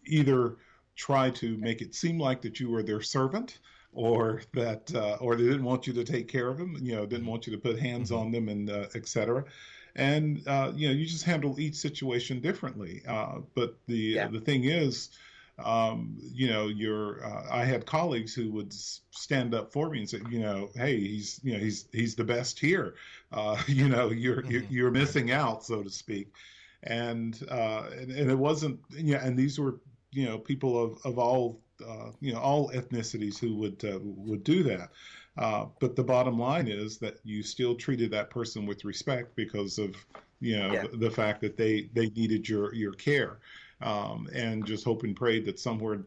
either try to make it seem like that you were their servant, or that or they didn't want you to take care of them, didn't want you to put hands on them, and etc. And you just handle each situation differently. But the thing is, I had colleagues who would stand up for me and say, hey, he's the best here. You're missing out, so to speak. And it wasn't, and these were, people of all, all ethnicities who would do that. But the bottom line is that you still treated that person with respect because of, the fact that they needed your care. And just hope and pray that somewhere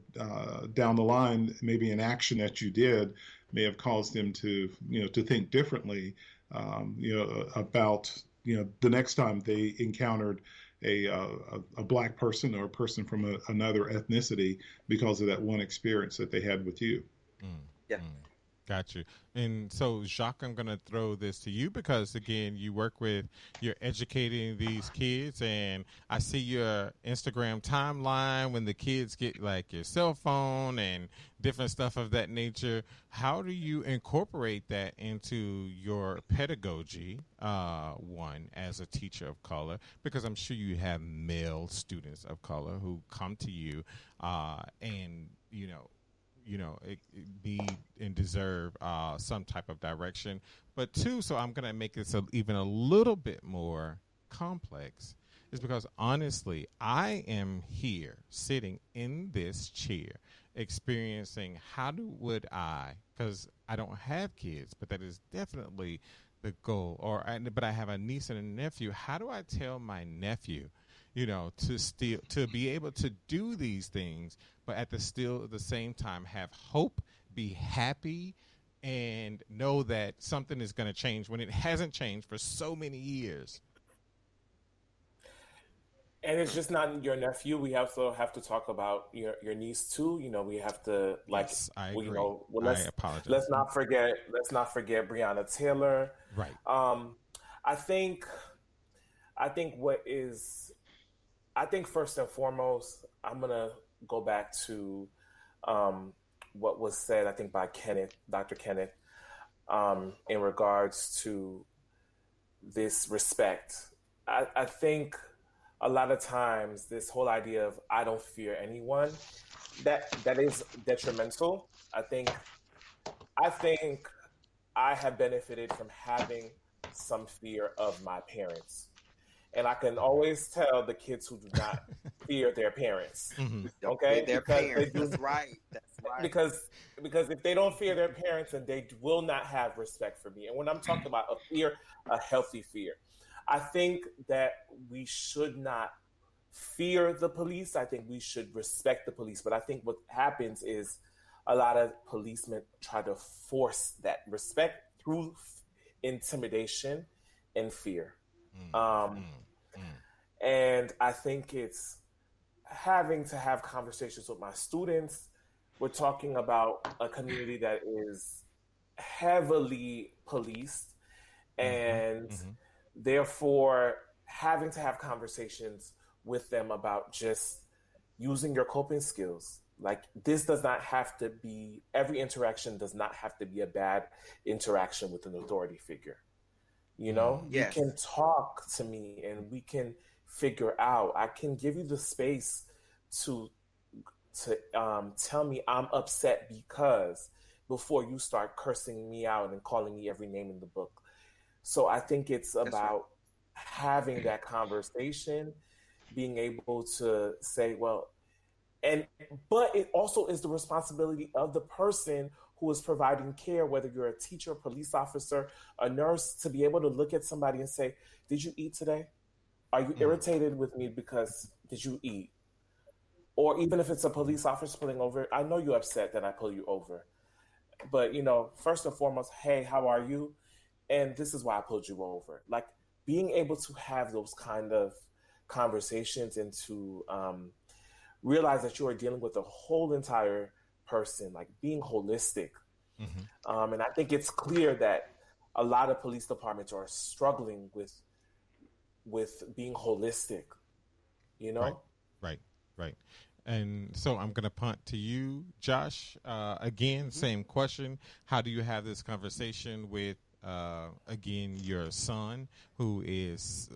down the line, maybe an action that you did may have caused them to, to think differently, about, the next time they encountered a black person or a person from another ethnicity because of that one experience that they had with you. Yeah. Got you. And so, Jacques, I'm going to throw this to you because, again, you're educating these kids, and I see your Instagram timeline when the kids get like your cell phone and different stuff of that nature. How do you incorporate that into your pedagogy, one, as a teacher of color? Because I'm sure you have male students of color who come to you and, it need and deserve some type of direction. But two, so I'm going to make this even a little bit more complex, is because honestly, I am here sitting in this chair experiencing would I, because I don't have kids, but that is definitely the goal. But I have a niece and a nephew. How do I tell my nephew, to be able to do these things, but at the same time have hope, be happy, and know that something is going to change when it hasn't changed for so many years? And it's just not your nephew. We also have to talk about your niece too. We have to Yes, I agree. I apologize. Let's not forget Breonna Taylor. Right. I think first and foremost, I'm gonna go back to what was said, I think, by Dr. Kenneth, in regards to this respect. I think a lot of times this whole idea of I don't fear anyone, that is detrimental. I think I have benefited from having some fear of my parents. And I can always tell the kids who do not fear their parents. Mm-hmm. Okay? Their parents. That's right. Because if they don't fear their parents, then they will not have respect for me. And when I'm talking about a healthy fear, I think that we should not fear the police. I think we should respect the police. But I think what happens is a lot of policemen try to force that respect through intimidation and fear. And I think it's having to have conversations with my students. We're talking about a community that is heavily policed, and therefore having to have conversations with them about just using your coping skills. Like, this does not have to be, every interaction does not have to be a bad interaction with an authority figure. Yes. You can talk to me and we can figure out. I can give you the space to tell me I'm upset because, before you start cursing me out and calling me every name in the book. So I think it's about having that conversation, being able to say, well, but it also is the responsibility of the person who is providing care, whether you're a teacher, a police officer, a nurse, to be able to look at somebody and say, did you eat today? Are you irritated with me because did you eat? Or even if it's a police officer pulling over, I know you're upset that I pull you over. But, first and foremost, hey, how are you? And this is why I pulled you over. Like, being able to have those kind of conversations and to realize that you are dealing with a whole entire person, like being holistic. And I think it's clear that a lot of police departments are struggling with being holistic, Right. And so I'm going to punt to you, Josh. Again, same question. How do you have this conversation with, again, your son, who is,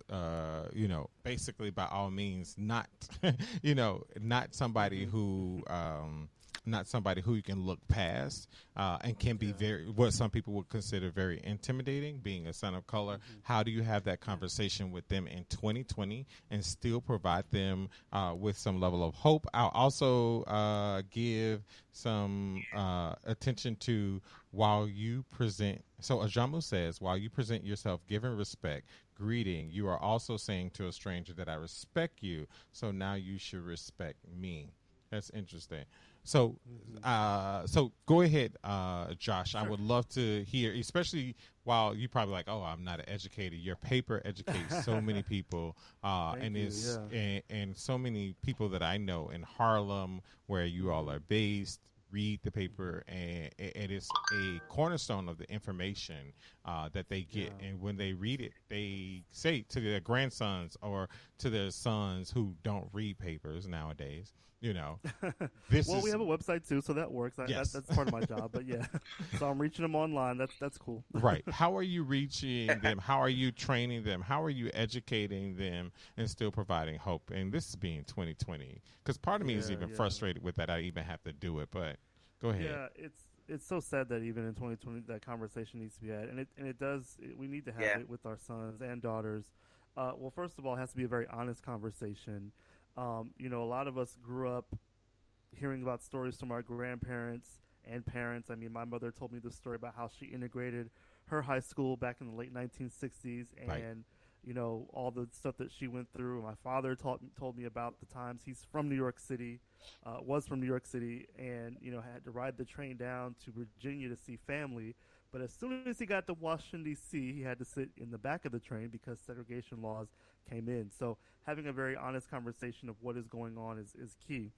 basically by all means not, not somebody who, you can look past, and can be what some people would consider very intimidating, being a son of color. How do you have that conversation with them in 2020 and still provide them with some level of hope? I'll also give some attention to while you present. So Ajamu says, while you present yourself giving respect, greeting, you are also saying to a stranger that I respect you, so now you should respect me. That's interesting. So, so go ahead, Josh. Sure. I would love to hear, especially while you probably like, oh, I'm not an educator. Your paper educates so many people, and so many people that I know in Harlem, where you all are based, read the paper, and it is a cornerstone of the information that they get. And when they read it, they say to their grandsons or to their sons who don't read papers nowadays, this we have a website too, so that works. Yes. That's part of my job, but yeah. So I'm reaching them online. That's cool. Right. How are you reaching them? How are you training them? How are you educating them and still providing hope? And this is being 2020, because part of me is even frustrated with that I even have to do it, but go ahead. Yeah, it's so sad that even in 2020 that conversation needs to be had, and it does. We need to have it with our sons and daughters. Well, first of all, it has to be a very honest conversation. A lot of us grew up hearing about stories from our grandparents and parents. I mean, my mother told me the story about how she integrated her high school back in the late 1960s, and all the stuff that she went through. My father told me about the times he's from New York City, was from New York City, and had to ride the train down to Virginia to see family. But as soon as he got to Washington, D.C., he had to sit in the back of the train because segregation laws came in. So having a very honest conversation of what is going on is key.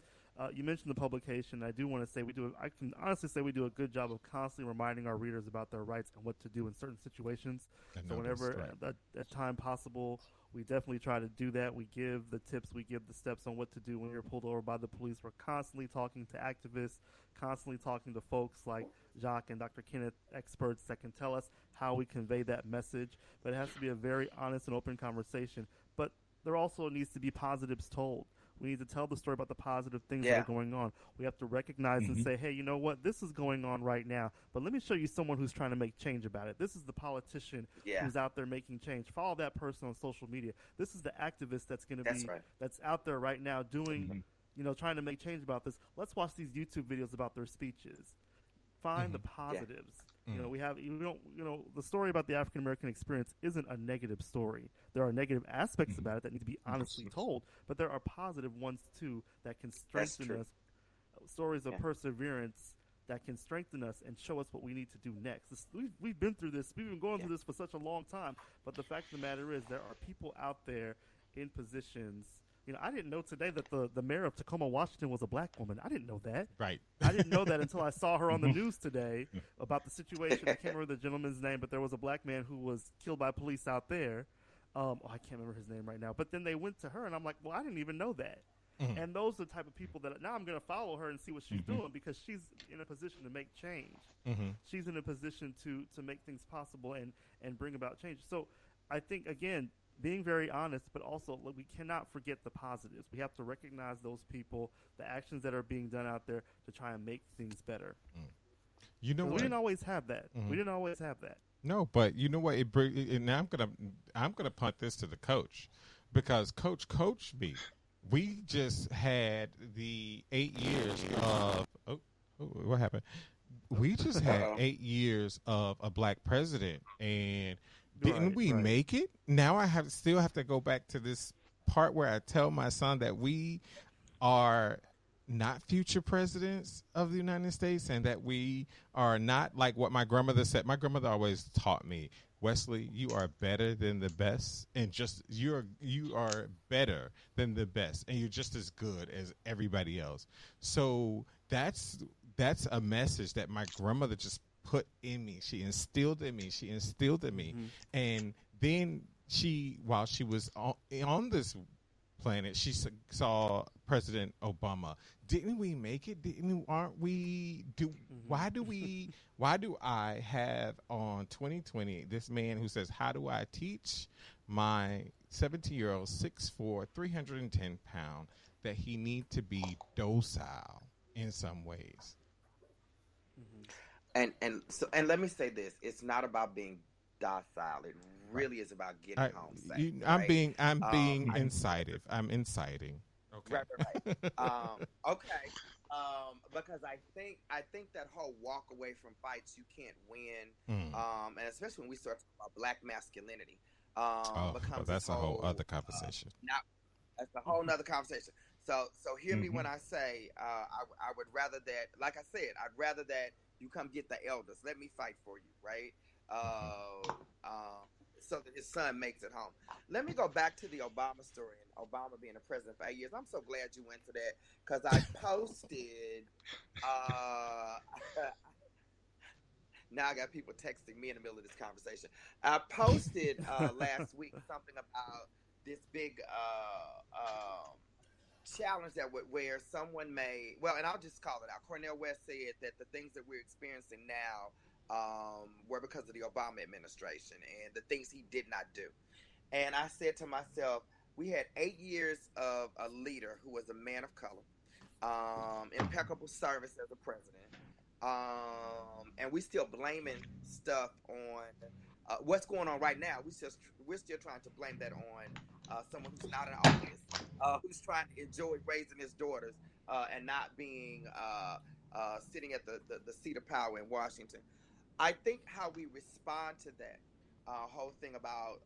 You mentioned the publication. I do want to say I can honestly say we do a good job of constantly reminding our readers about their rights and what to do in certain situations. So whenever at time possible, we definitely try to do that. We give the tips, we give the steps on what to do when you're pulled over by the police. We're constantly talking to activists, constantly talking to folks like Jacques and Dr. Kenneth, experts that can tell us how we convey that message. But it has to be a very honest and open conversation. But there also needs to be positives told. We need to tell the story about the positive things that are going on. We have to recognize and say, hey, you know what? This is going on right now. But let me show you someone who's trying to make change about it. This is the politician who's out there making change. Follow that person on social media. This is the activist that's out there right now doing, trying to make change about this. Let's watch these YouTube videos about their speeches. Find the positives. We have, the story about the African American experience isn't a negative story. There are negative aspects about it that need to be honestly told, but there are positive ones too that can strengthen us. Stories of perseverance that can strengthen us and show us what we need to do next. We've been through this. We've been going through this for such a long time, but the fact of the matter is there are people out there in positions. I didn't know today that the mayor of Tacoma, Washington was a black woman. I didn't know that. Right. I didn't know that until I saw her on the news today about the situation. I can't remember the gentleman's name, but there was a black man who was killed by police out there. I can't remember his name right now. But then they went to her, and I'm like, well, I didn't even know that. And those are the type of people that now I'm going to follow her and see what she's doing because she's in a position to make change. She's in a position to make things possible and bring about change. So I think, again, being very honest, but also we cannot forget the positives. We have to recognize those people, the actions that are being done out there to try and make things better. We didn't always have that. We didn't always have that. No, but you know what? Now I'm gonna punt this to the coach because Coach me. We just had the 8 years of what happened? we just had Uh-oh. 8 years of a black president, and didn't Right, we right. make it? Now I still have to go back to this part where I tell my son that we are not future presidents of the United States, and that we are not like what my grandmother said. My grandmother always taught me, Wesley, you are better than the best, and just you are better than the best, and you're just as good as everybody else. So that's a message that my grandmother just put in me. She instilled in me. She instilled in me, and then while she was on this planet, she saw President Obama. Didn't we make it? Aren't we? Why do I have on 2020 this man who says, how do I teach my 17-year-old 6'4", 310-pound that he need to be docile in some ways? And let me say this: it's not about being docile. It really is about getting home safe. I'm right? being incitive. I'm inciting. Okay. Right. Okay. Because I think that whole walk away from fights you can't win, and especially when we start talking about black masculinity, becomes that's a whole other uh, conversation. now that's a whole nother conversation. So hear me when I say I would rather that, like I said, I'd rather that you come get the elders. Let me fight for you, right? So that his son makes it home. Let me go back to the Obama story and Obama being the president for 8 years. I'm so glad you went to that because I posted. Now I got people texting me in the middle of this conversation. I posted last week something about this big challenge where someone may, well, and I'll just call it out. Cornel West said that the things that we're experiencing now were because of the Obama administration and the things he did not do. And I said to myself, we had 8 years of a leader who was a man of color, impeccable service as a president, and we still blaming stuff on what's going on right now. We're still trying to blame that on someone who's not in office, who's trying to enjoy raising his daughters and not being sitting at the seat of power in Washington. I think how we respond to that whole thing about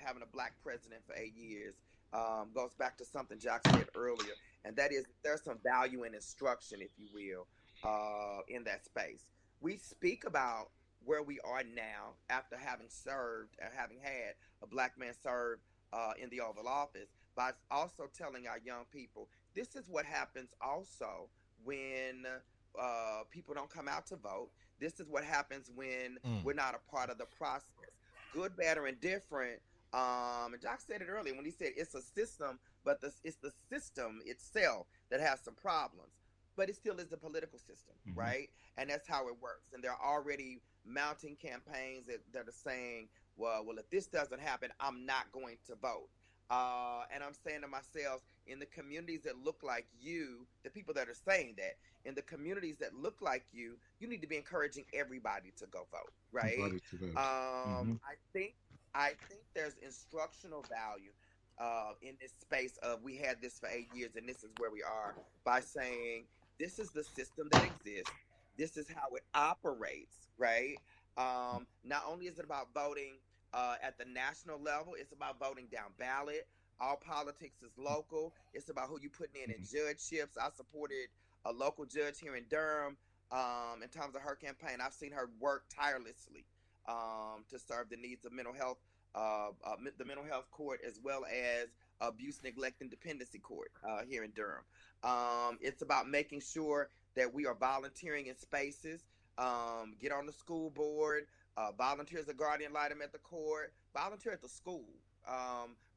having a black president for 8 years goes back to something Jock said earlier, and that is there's some value in instruction, if you will, in that space. We speak about where we are now after having served and having had a black man serve in the Oval Office, by also telling our young people this is what happens also when people don't come out to vote. This is what happens when we're not a part of the process. Good, bad, or indifferent. And Jock said it earlier when he said it's a system, but it's the system itself that has some problems. But it still is the political system, right? And that's how it works. And there are already mounting campaigns that are saying, well, if this doesn't happen, I'm not going to vote. And I'm saying to myself, in the communities that look like you, the people that are saying that, in the communities that look like you need to be encouraging everybody to go vote, right? Everybody to vote. I think there's instructional value in this space of we had this for 8 years and this is where we are, by saying this is the system that exists. This is how it operates, right? Not only is it about voting at the national level, it's about voting down ballot. All politics is local. It's about who you putting in judgeships. I supported a local judge here in Durham in terms of her campaign. I've seen her work tirelessly to serve the needs of mental health, the mental health court, as well as abuse, neglect, and dependency court here in Durham. It's about making sure that we are volunteering in spaces, get on the school board, volunteer as a guardian item at the court, volunteer at the school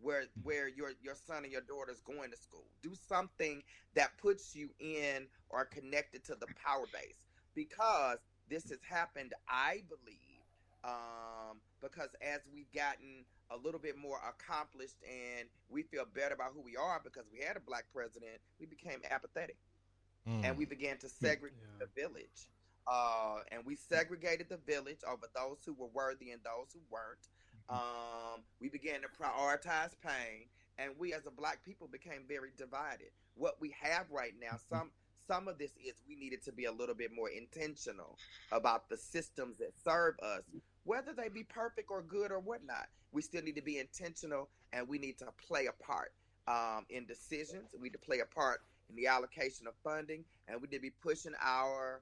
where your son and your daughter is going to school. Do something that puts you in or connected to the power base, because this has happened, I believe, because as we've gotten a little bit more accomplished and we feel better about who we are because we had a black president, we became apathetic. And we began to segregate the village. And we segregated the village over those who were worthy and those who weren't. We began to prioritize pain, and we as a black people became very divided. What we have right now, some some of this is we needed to be a little bit more intentional about the systems that serve us, whether they be perfect or good or whatnot. We still need to be intentional, and we need to play a part in decisions. We need to play a part in the allocation of funding, and we need to be pushing our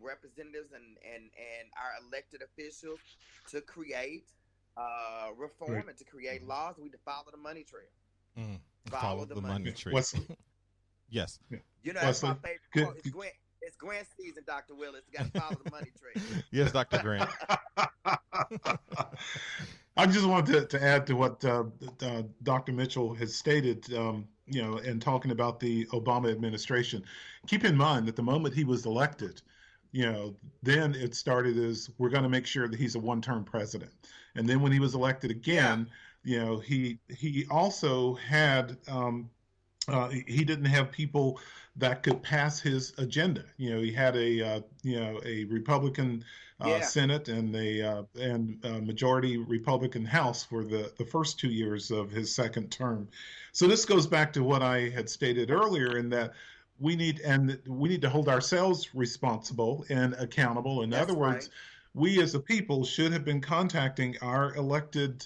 representatives and our elected officials to create reform and to create laws. We need to follow the money trail. Follow the money trail. Wesley. Yes. You know, that's my favorite quote. It's Grant season, Dr. Willis. You got to follow the money trail. Yes, Dr. Grant. I just wanted to add to what Dr. Mitchell has stated, in talking about the Obama administration. Keep in mind that the moment he was elected, then it started as we're going to make sure that he's a one-term president. And then when he was elected again, he also had he didn't have people that could pass his agenda. He had a Republican Senate and a majority Republican House for the first 2 years of his second term. So this goes back to what I had stated earlier, in that we need to hold ourselves responsible and accountable. In other words, we as a people should have been contacting our elected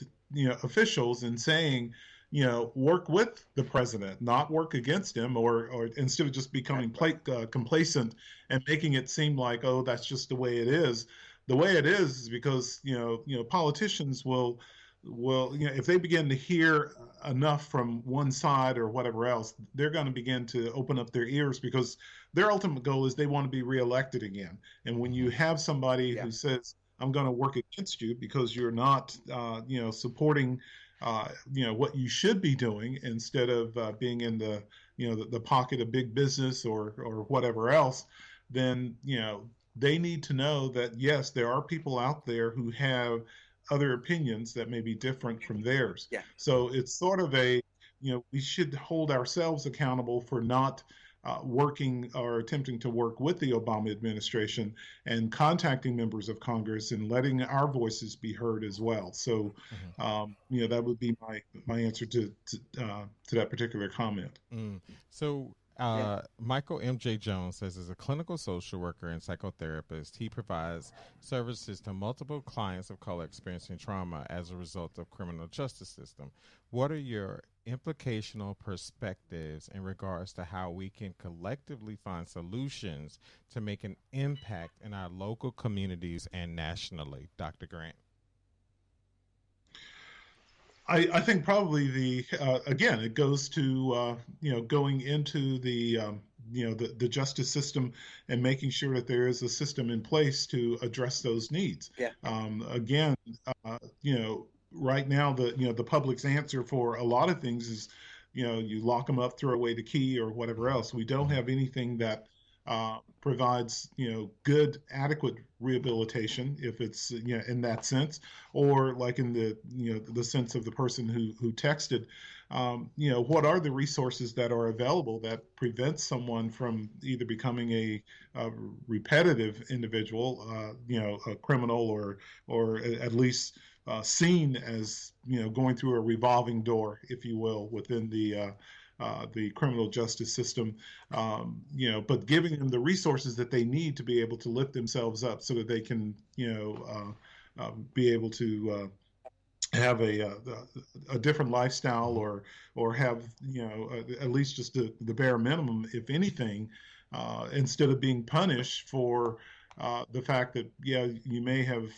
officials and saying, work with the president, not work against him, or instead of just becoming complacent and making it seem like, oh, that's just the way it is. The way it is because politicians will if they begin to hear enough from one side or whatever else, they're going to begin to open up their ears, because their ultimate goal is they want to be reelected again. And when you have somebody who says, I'm going to work against you because you're not supporting what you should be doing, instead of being in the pocket of big business or whatever else, then they need to know that yes, there are people out there who have other opinions that may be different from theirs. So it's sort of we should hold ourselves accountable for not working or attempting to work with the Obama administration, and contacting members of Congress and letting our voices be heard as well. So, that would be my answer to that particular comment. So, Michael M.J. Jones says, as a clinical social worker and psychotherapist, he provides services to multiple clients of color experiencing trauma as a result of criminal justice system. What are your implicational perspectives in regards to how we can collectively find solutions to make an impact in our local communities and nationally? Dr. Grant. I think probably again, it goes to going into the justice system and making sure that there is a system in place to address those needs. Again, right now the public's answer for a lot of things is you lock them up, throw away the key, or whatever else. We don't have anything that provides good, adequate rehabilitation, if it's in that sense, or like in the sense of the person who texted. What are the resources that are available that prevents someone from either becoming a repetitive individual, a criminal, or at least seen as going through a revolving door, if you will, within the criminal justice system, but giving them the resources that they need to be able to lift themselves up so that they can, be able to have a different lifestyle, or have, at least just the bare minimum, if anything, instead of being punished for the fact that, you may have,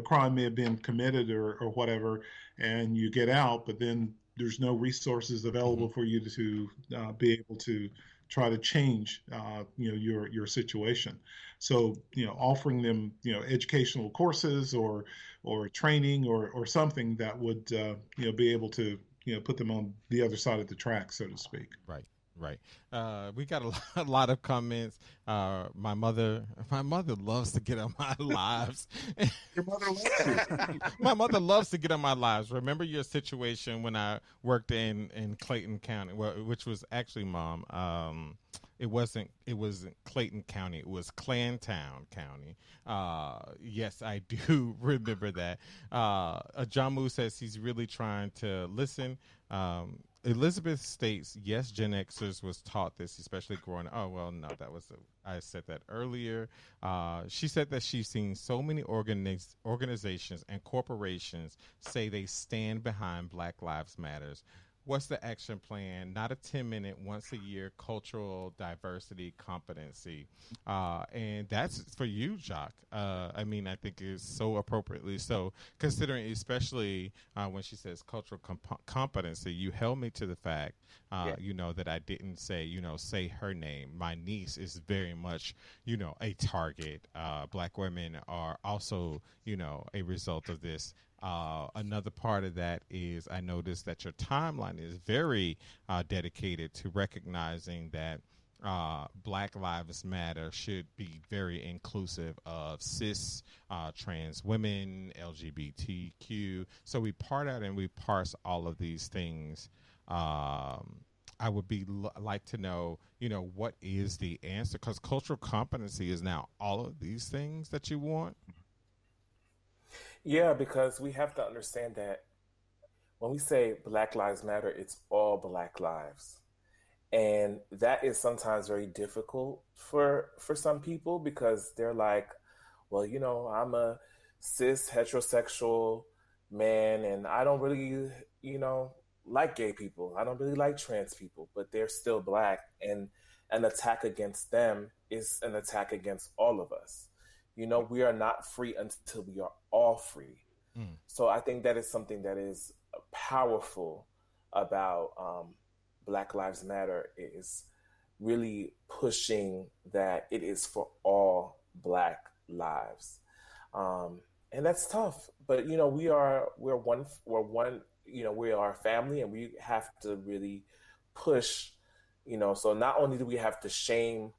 crime may have been committed or whatever, and you get out, but then there's no resources available for you to be able to try to change, your situation. So, offering them, educational courses or training or something that would, be able to, put them on the other side of the track, so to speak. Right. We got a lot of comments. My mother loves to get on my lives. Your mother loves you. My mother loves to get on my lives. Remember your situation when I worked in Clayton County, which was actually, Mom. It wasn't Clayton County. It was Clantown County. Yes, I do remember that. John Moo says he's really trying to listen. Elizabeth states, yes, Gen Xers was taught this, especially growing up. Oh, well, no, I said that earlier. She said that she's seen so many organizations and corporations say they stand behind Black Lives Matters. What's the action plan? Not a 10-minute, once a year cultural diversity competency. And that's for you, Jacques. I mean, I think it's so appropriately so, considering especially when she says cultural competency, you held me to the fact, that I didn't say her name. My niece is very much, a target. Black women are also, a result of this. Another part of that is I noticed that your timeline is very dedicated to recognizing that Black Lives Matter should be very inclusive of cis, trans women, LGBTQ. So we part out and we parse all of these things. I would like to know, what is the answer? Because cultural competency is now all of these things that you want. Yeah, because we have to understand that when we say Black Lives Matter, it's all Black lives. And that is sometimes very difficult for some people because they're like, well, I'm a cis heterosexual man and I don't really, like gay people. I don't really like trans people, but they're still Black. And an attack against them is an attack against all of us. We are not free until we are all free. So I think that is something that is powerful about Black Lives Matter, is really pushing that it is for all Black lives. And that's tough, but we're one, we are a family and we have to really push, so not only do we have to shame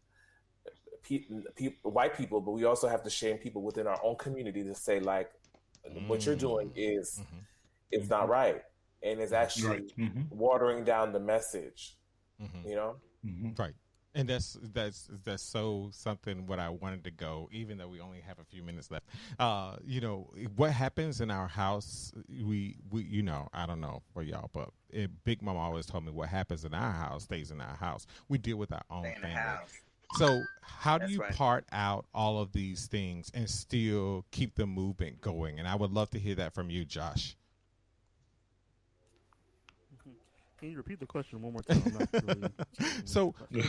white people, but we also have to shame people within our own community to say, like, what you're doing is not right, and is actually watering down the message. Right. And that's so something what I wanted to go, even though we only have a few minutes left. What happens in our house, we I don't know for y'all, but Big Mama always told me what happens in our house stays in our house. We deal with our own family. So how do you part out all of these things and still keep the movement going? And I would love to hear that from you, Josh. Can you repeat the question one more time? I'm not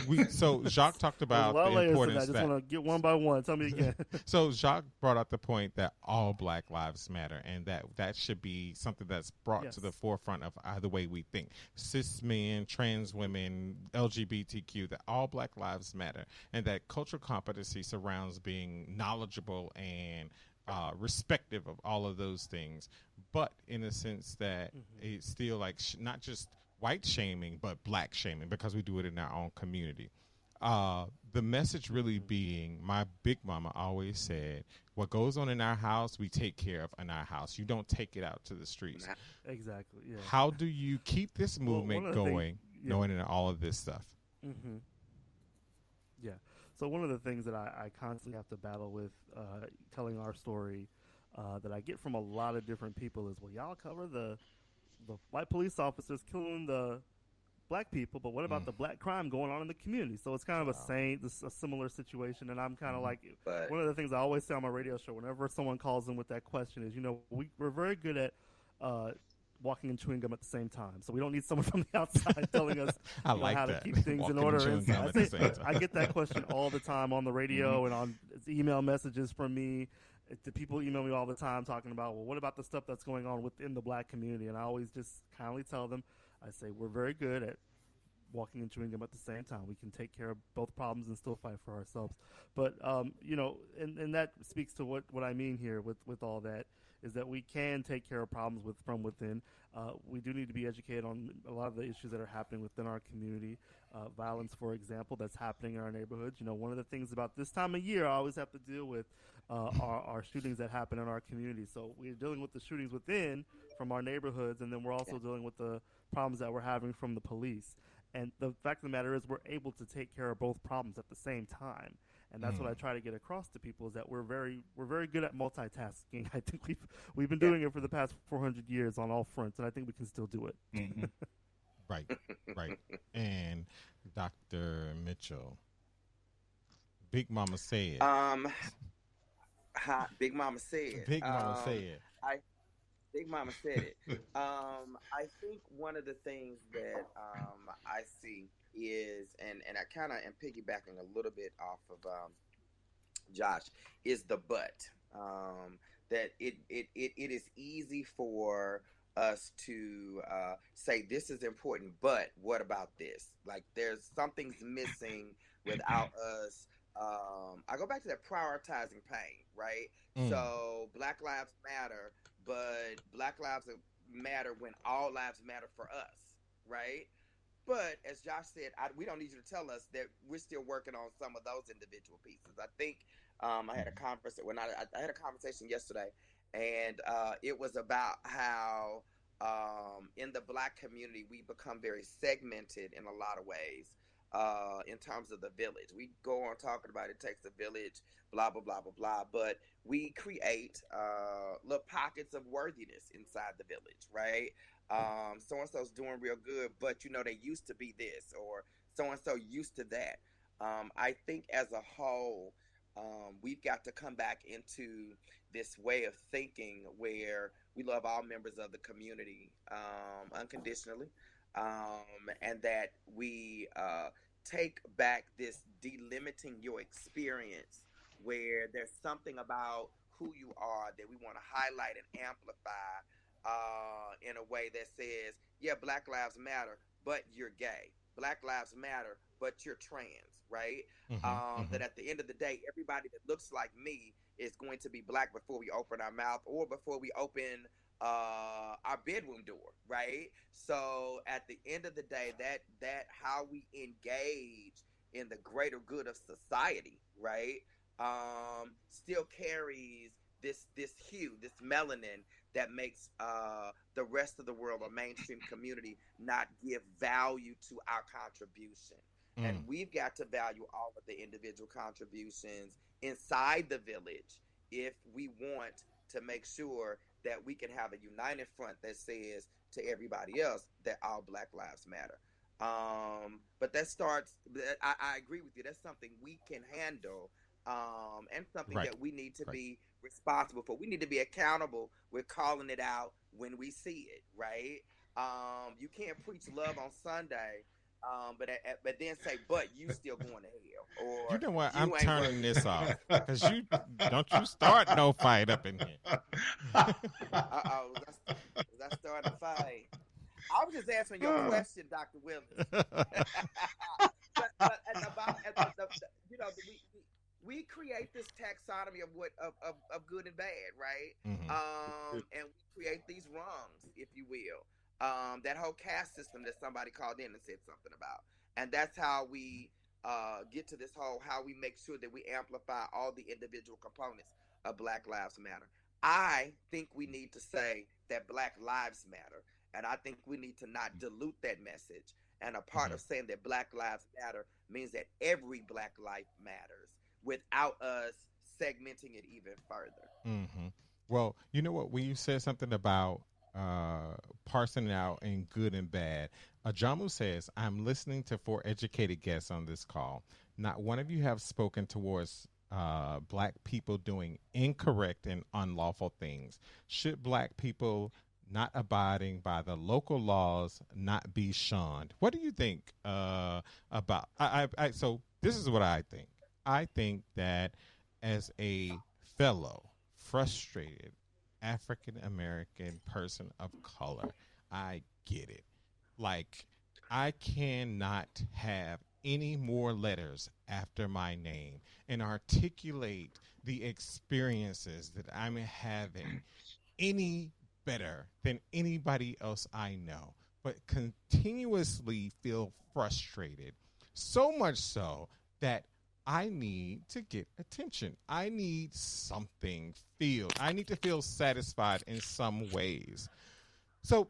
really so Jacques talked about the importance. I just want to get one by one. Tell me again. So Jacques brought up the point that all Black lives matter, and that should be something that's brought to the forefront of the way we think. Cis men, trans women, LGBTQ, that all Black lives matter, and that cultural competency surrounds being knowledgeable and respective of all of those things, but in a sense that it's still like not just white shaming, but Black shaming, because we do it in our own community. The message really being, my Big Mama always said, what goes on in our house, we take care of in our house. You don't take it out to the streets. Exactly. Yeah. How do you keep this movement going, knowing all of this stuff? Yeah. So one of the things that I constantly have to battle with telling our story that I get from a lot of different people is, well, y'all cover the white police officers killing the Black people, but what about the Black crime going on in the community? So it's kind of a similar situation, and I'm kind of like, one of the things I always say on my radio show whenever someone calls in with that question is, we're very good at walking and chewing gum at the same time. So we don't need someone from the outside telling us how to keep things in order. I get that question all the time on the radio and on email messages from me. The people email me all the time talking about, well, what about the stuff that's going on within the Black community? And I always just kindly tell them, I say, we're very good at walking and chewing gum at the same time. We can take care of both problems and still fight for ourselves. But, and that speaks to what I mean here with all that, is that we can take care of problems from within. We do need to be educated on a lot of the issues that are happening within our community. Violence, for example, that's happening in our neighborhoods. One of the things about this time of year, I always have to deal with our shootings that happen in our community. So we're dealing with the shootings within from our neighborhoods, and then we're also dealing with the problems that we're having from the police. And the fact of the matter is we're able to take care of both problems at the same time. And that's what I try to get across to people, is that we're very good at multitasking. I think we've been doing it for the past 400 years on all fronts, and I think we can still do it. Right, right. And Dr. Mitchell, Big Mama said. Big Mama said. Big Mama said. I Big Mama said it. I think one of the things that I see is, and I kind of am piggybacking a little bit off of Josh, is the but. That it is easy for us to say this is important, but what about this? Like there's something's missing without us. I go back to that prioritizing pain, right? So Black Lives Matter, but Black Lives Matter when all lives matter for us, right? But as Josh said, we don't need you to tell us that we're still working on some of those individual pieces. I think I had a conversation yesterday, and it was about how in the Black community we become very segmented in a lot of ways. In terms of the village, we go on talking about it takes a village, blah blah blah blah blah, but we create little pockets of worthiness inside the village, right? So and so's doing real good, but they used to be this, or so and so used to that. I think as a whole, we've got to come back into this way of thinking where we love all members of the community unconditionally, and that we take back this delimiting your experience, where there's something about who you are that we want to highlight and amplify in a way that says, yeah, Black Lives Matter, but you're gay. Black Lives Matter, but you're trans, right? That at the end of the day, everybody that looks like me is going to be Black before we open our mouth or before we open our bedroom door, right? So at the end of the day, that how we engage in the greater good of society, right, still carries this hue, this melanin that makes the rest of the world or mainstream community not give value to our contribution. And we've got to value all of the individual contributions inside the village if we want to make sure that we can have a united front that says to everybody else that all Black lives matter. But that starts, I agree with you, that's something we can handle, and something that we need to be responsible for. We need to be accountable. We're calling it out when we see it, right? You can't preach love on Sunday, but then say, but you still going to hell. Or you know what? I'm turning this off because you start no fight up in here. Uh-oh, was I starting a fight? I was just answering your question, Dr. Willis. We create this taxonomy of good and bad, right? And we create these rungs, if you will. That whole caste system that somebody called in and said something about. And that's how we get to this whole, how we make sure that we amplify all the individual components of Black Lives Matter. I think we need to say that Black Lives Matter. And I think we need to not dilute that message. And a part of saying that Black Lives Matter means that every Black life matters without us segmenting it even further. Well, you know what? When you said something about parsing it out in good and bad, Ajamu says, I'm listening to 4 educated guests on this call. Not one of you have spoken towards Black people doing incorrect and unlawful things. Should Black people not abiding by the local laws not be shunned? What do you think about? So this is what I think. I think that as a fellow frustrated African American person of color, I get it. Like, I cannot have any more letters after my name and articulate the experiences that I'm having any better than anybody else I know, but continuously feel frustrated. So much so that I need to get attention. I need something feel. I need to feel satisfied in some ways. So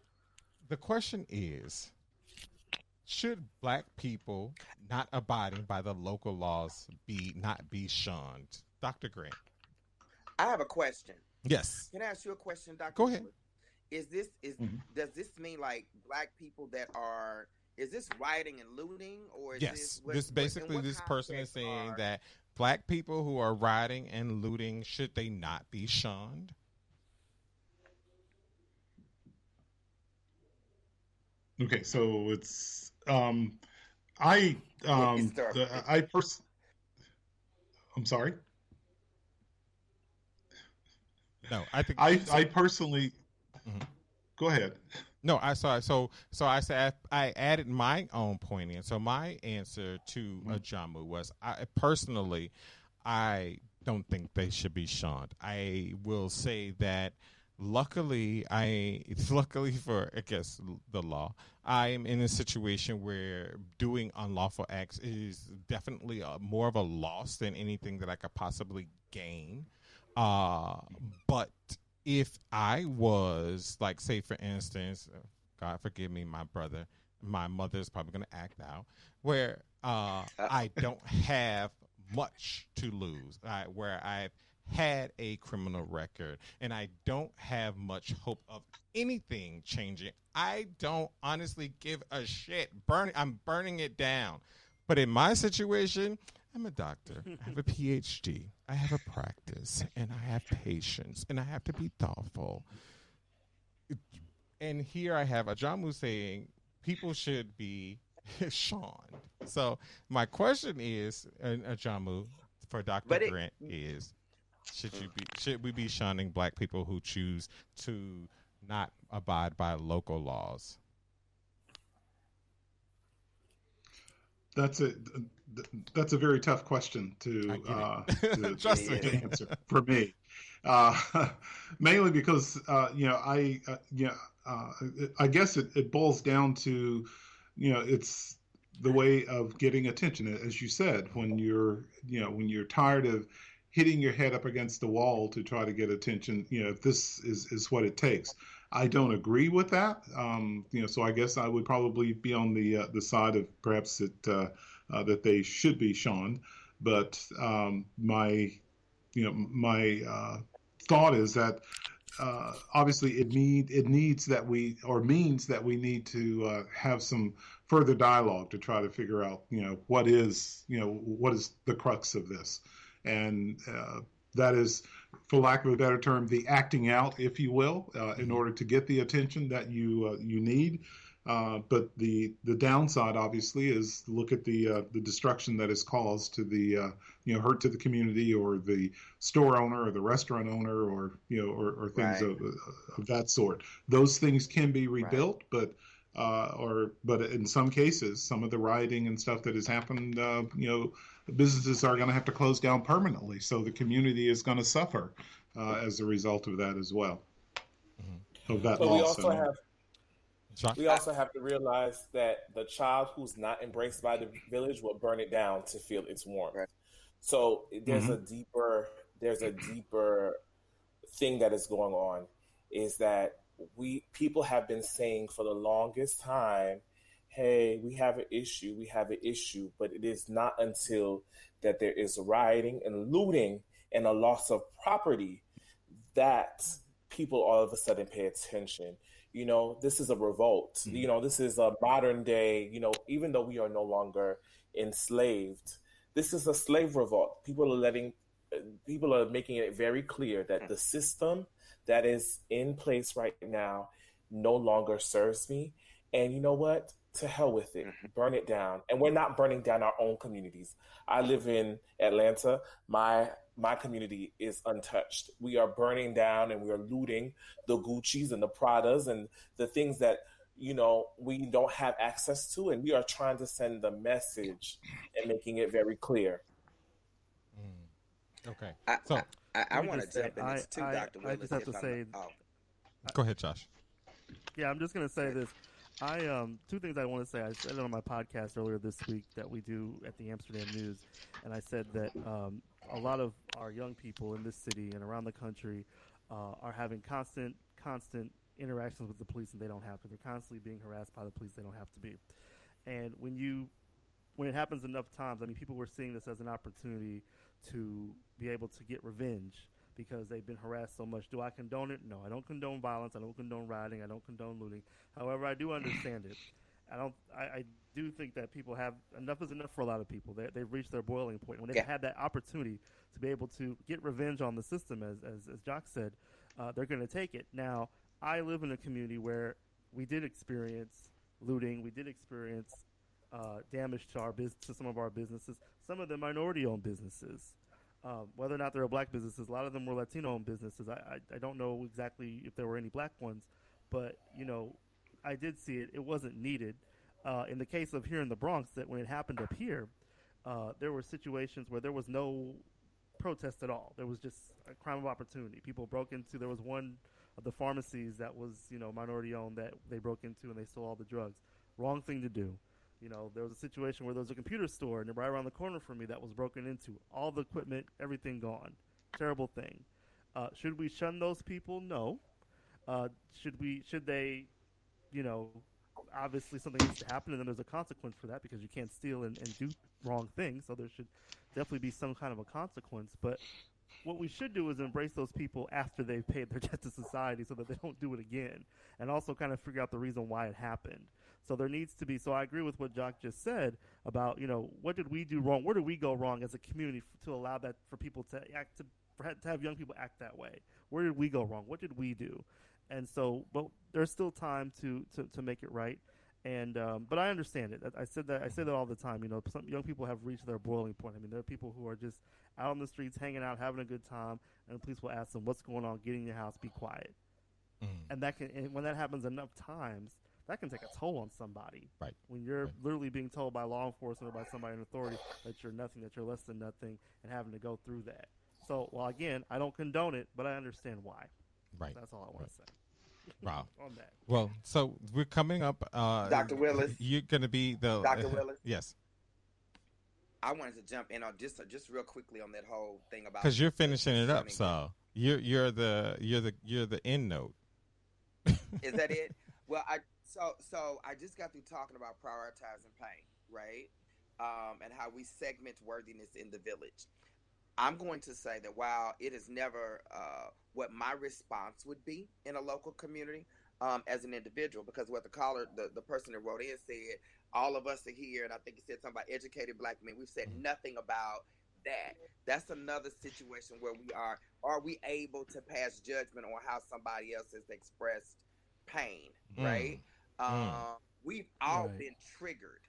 the question is, should Black people not abiding by the local laws not be shunned? Dr. Grant. I have a question. Yes. Can I ask you a question, Dr. Go ahead. Mhm. does this mean like black people that are, is this rioting and looting, or is this Yes, this in basically what this person is context saying are? that black people who are rioting and looting, should they not be shunned? Okay, so it's I Yeah, is there? I I'm sorry. No, I think I so. personally Mhm. go ahead. No, I saw. So I said I added my own point in. So my answer to Mhm. Jamu was, I personally, I don't think they should be shunned. I will say that luckily, it's luckily for, I guess, the law, I am in a situation where doing unlawful acts is definitely more of a loss than anything that I could possibly gain. Uh, but if I was like, say for instance, God forgive me, my mother's probably going to act out, where I Uh-oh. don't have much to lose, where I've had a criminal record and I don't have much hope of anything changing. I don't honestly give a shit. I'm burning it down. But in my situation, I'm a doctor. I have a PhD. I have a practice, and I have patience, and I have to be thoughtful. And here I have Ajamu saying people should be shunned. So my question is, Ajamu, for Dr. But it. Grant is, should we be shunning black people who choose to not abide by local laws? That's a that's a very tough question I get it. It Trust to me. is. answer for me, uh, mainly because uh, I guess it boils down to it's the way of getting attention, as you said, when you're tired of hitting your head up against the wall to try to get attention. This is what it takes. I don't agree with that. So I guess I would probably be on the side of perhaps that they should be shunned. But my thought is that obviously it needs that we or means that we need to have some further dialogue to try to figure out what is the crux of this, and that is, for lack of a better term, the acting out, if you will, in Mhm. order to get the attention that you need. But the downside, obviously, is look at the destruction that is caused to the hurt to the community, or the store owner, or the restaurant owner, or or things Right. of that sort. Those things can be Right. rebuilt, but in some cases, some of the rioting and stuff that has happened, businesses are going to have to close down permanently. So the community is going to suffer as a result of that as well, Mhm. of that So we loss. I also mean. have Josh? we also have to realize that the child who's not embraced by the village will burn it down to feel its warmth. Right. So Mm-hmm. there's a deeper thing that is going on, is that we people have been saying for the longest time, hey, we have an issue, but it is not until that there is rioting and looting and a loss of property that people all of a sudden pay attention. This is a revolt. Mhm. This is a modern day, even though we are no longer enslaved, this is a slave revolt. People are making it very clear that the system that is in place right now no longer serves me. And you know what? To hell with it. Mhm. Burn it down. And we're not burning down our own communities. I live in Atlanta. My community is untouched. We are burning down and we are looting the Gucci's and the Pradas and the things that we don't have access to, and we are trying to send the message and making it very clear. Mm. Okay. I So I Let me want to just say, jump in this too, Dr. I Willis, just have to if I'm. say, Oh, go ahead, Josh. yeah, I'm just gonna say this. I two things I want to say. I said it on my podcast earlier this week that we do at the Amsterdam News, and I said that a lot of our young people in this city and around the country are having constant interactions with the police, and they don't have to. They're constantly being harassed by the police. They don't have to be. And when it happens enough times, I mean, people were seeing this as an opportunity to be able to get revenge because they've been harassed so much. Do I condone it? No, I don't condone violence. I don't condone rioting. I don't condone looting. However, I do understand it. I do think that people have enough is enough for a lot of people. They've reached their boiling point. When they've had that opportunity to be able to get revenge on the system, as Jock said, they're going to take it. Now, I live in a community where we did experience looting. We did experience damage to some of our businesses. Some of them minority-owned businesses. Whether or not they're black businesses, a lot of them were Latino-owned businesses. I don't know exactly if there were any black ones, but I did see it. It wasn't needed. In the case of here in the Bronx, that when it happened up here, there were situations where there was no protest at all. There was just a crime of opportunity. People broke into. There was one of the pharmacies that was minority-owned that they broke into and they stole all the drugs. Wrong thing to do. There was a situation where there was a computer store and right around the corner from me that was broken into. All the equipment, everything gone. Terrible thing. Should we shun those people? No. Should they, obviously something needs to happen and then there's a consequence for that because you can't steal and do wrong things. So there should definitely be some kind of a consequence. But what we should do is embrace those people after they've paid their debt to society so that they don't do it again, and also kind of figure out the reason why it happened. So there needs to be, so I agree with what Jock just said about, what did we do wrong? Where did we go wrong as a community to allow that for people to to have young people act that way? Where did we go wrong? What did we do? And so, but there's still time to make it right. And but I understand it. I say that all the time. Some young people have reached their boiling point. I mean, there are people who are just out on the streets, hanging out, having a good time, and the police will ask them, "What's going on? Get in your house. Be quiet." And when that happens enough times, that can take a toll on somebody. Right. When you're literally being told by law enforcement or by somebody in authority that you're nothing, that you're less than nothing, and having to go through that. So, again, I don't condone it, but I understand why. Right. That's all I want to say. Wow. On that. Well, so we're coming up. Dr. Willis. You're going to be the Dr. Willis. Yes. I wanted to jump in on just real quickly on that whole thing about because you're finishing it up. So you're the end note. Is that it? Well, I just got through talking about prioritizing pain, right? And how we segment worthiness in the village. I'm going to say that while it is never what my response would be in a local community as an individual, because what the person that wrote in said, all of us are here, and I think he said something about educated black men. We've said nothing about that. That's another situation where are we able to pass judgment on how somebody else has expressed pain, right? We've all been triggered.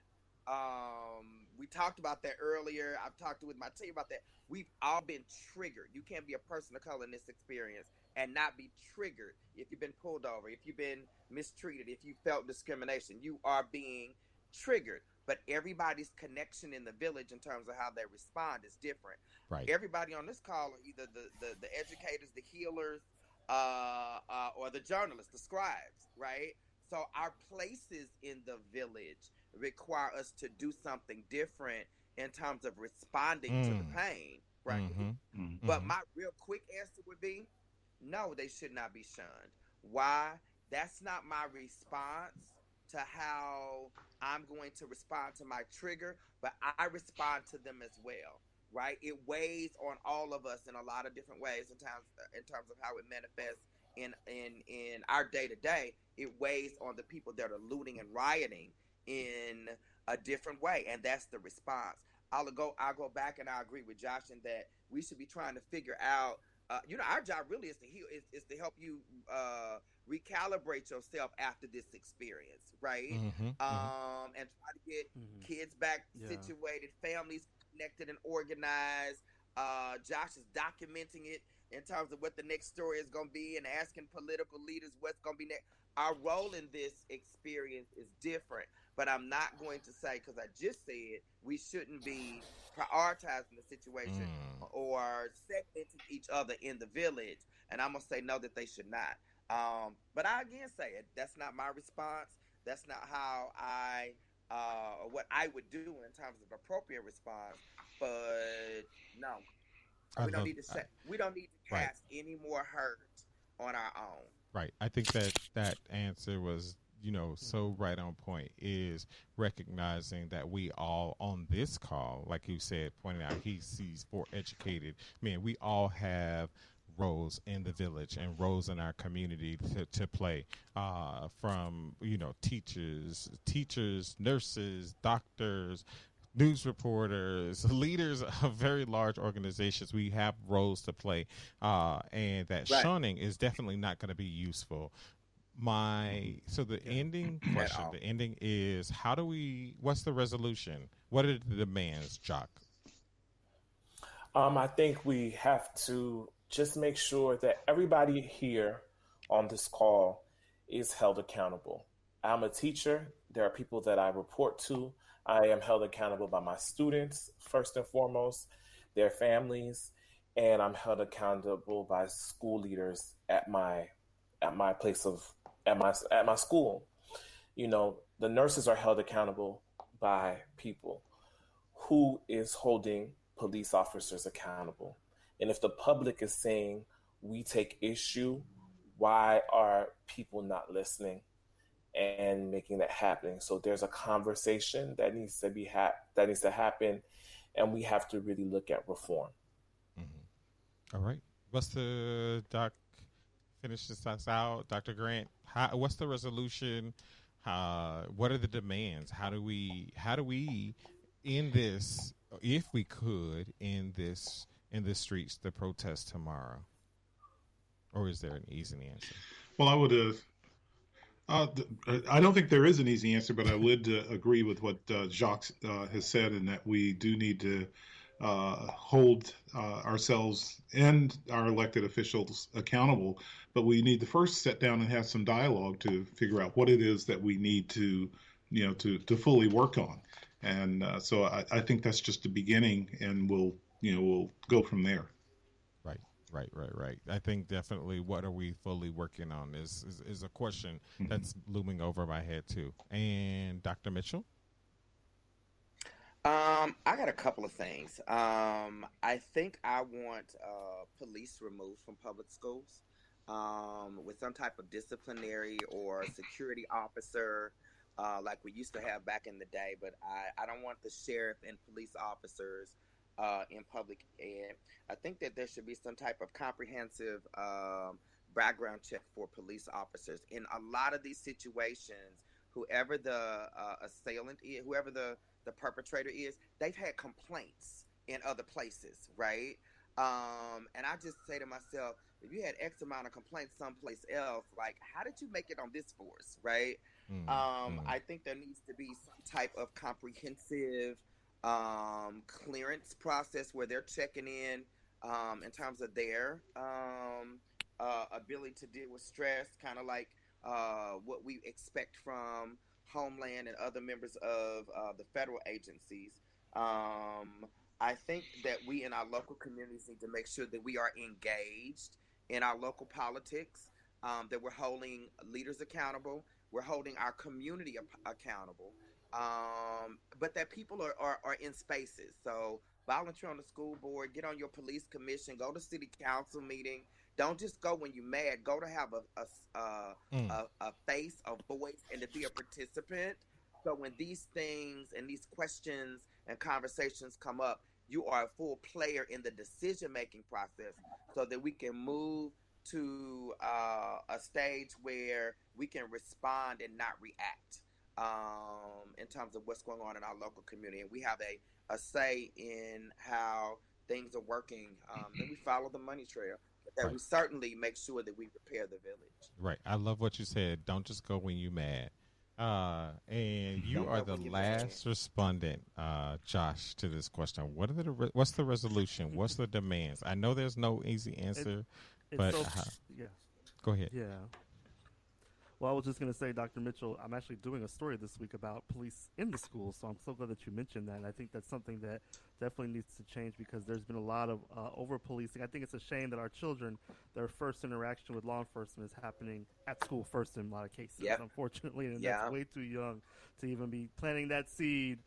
We talked about that earlier. I've talked with my team about that. We've all been triggered. You can't be a person of color in this experience and not be triggered. If you've been pulled over, if you've been mistreated, if you felt discrimination, you are being triggered. But everybody's connection in the village in terms of how they respond is different. Right. Everybody on this call are either the educators, the healers, or the journalists, the scribes, right? So our places in the village require us to do something different in terms of responding to the pain, right? But my real quick answer would be, no, they should not be shunned. Why? That's not my response to how I'm going to respond to my trigger, but I respond to them as well, right? It weighs on all of us in a lot of different ways in terms of how it manifests in our day-to-day. It weighs on the people that are looting and rioting in a different way, and that's the response. I'll go back and I agree with Josh in that we should be trying to figure out our job really is to heal, is to help you recalibrate yourself after this experience, right? And try to get kids back situated, families connected and organized. Josh is documenting it in terms of what the next story is going to be and asking political leaders what's going to be next. Our role in this experience is different, but I'm not going to say, because I just said we shouldn't be prioritizing the situation or segmenting each other in the village, and I'm going to say no, that they should not. But I again say it, that's not my response. That's not how or what I would do in terms of appropriate response. But no, we don't need to cast any more hurt on our own. Right. I think that answer was, so right on point, is recognizing that we all on this call, like you said, pointing out he sees 4 educated men, we all have roles in the village and roles in our community to play, from teachers, nurses, doctors, news reporters, leaders of very large organizations. We have roles to play, and that Right. shunning is definitely not going to be useful. Ending question, the ending is, what's the resolution? What are the demands, Jock? I think we have to just make sure that everybody here on this call is held accountable. I'm a teacher. There are people that I report to. I am held accountable by my students, first and foremost, their families, and I'm held accountable by school leaders at my place of at my school. The nurses are held accountable by people. Who is holding police officers accountable? And if the public is saying we take issue, why are people not listening and making that happen? So there's a conversation that needs to that needs to happen, and we have to really look at reform. Mm-hmm. All right. What's the doc? Finish this out, Dr. Grant. What's the resolution? What are the demands? How do we end this, if we could end this in the streets, the protest tomorrow? Or is there an easy answer? Well, I don't think there is an easy answer, but I would agree with what Jacques has said, in that we do need to hold ourselves and our elected officials accountable. But we need to first sit down and have some dialogue to figure out what it is that we need to fully work on. And so I think that's just the beginning, and we'll go from there. Right. I think definitely, what are we fully working on is a question that's looming over my head too. And Dr. Mitchell? I got a couple of things. I think I want police removed from public schools, with some type of disciplinary or security officer, like we used to have back in the day. But I don't want the sheriff and police officers in public ed. I think that there should be some type of comprehensive background check for police officers. In a lot of these situations, whoever the assailant is, whoever the perpetrator is, they've had complaints in other places, right? And I just say to myself, if you had X amount of complaints someplace else, like, how did you make it on this force, right? I think there needs to be some type of comprehensive clearance process where they're checking in terms of their ability to deal with stress, kind of like what we expect from Homeland and other members of the federal agencies. I think that we in our local communities need to make sure that we are engaged in our local politics, that we're holding leaders accountable, we're holding our community accountable, but that people are in spaces. So volunteer on the school board, get on your police commission, go to city council meeting. Don't just go when you're mad. Go to have a face, a voice, and to be a participant. So when these things and these questions and conversations come up, you are a full player in the decision-making process, so that we can move to a stage where we can respond and not react in terms of what's going on in our local community. And we have a say in how things are working, that we follow the money trail, that we certainly make sure that we repair the village. Right. I love what you said. Don't just go when you mad. And you are the last respondent, Josh, to this question. What's the resolution? What's the demands? I know there's no easy answer, but go ahead. Yeah. Well, I was just going to say, Dr. Mitchell, I'm actually doing a story this week about police in the schools, so I'm so glad that you mentioned that. And I think that's something that definitely needs to change, because there's been a lot of over-policing. I think it's a shame that our children, their first interaction with law enforcement is happening at school first in a lot of cases, unfortunately. And that's way too young to even be planting that seed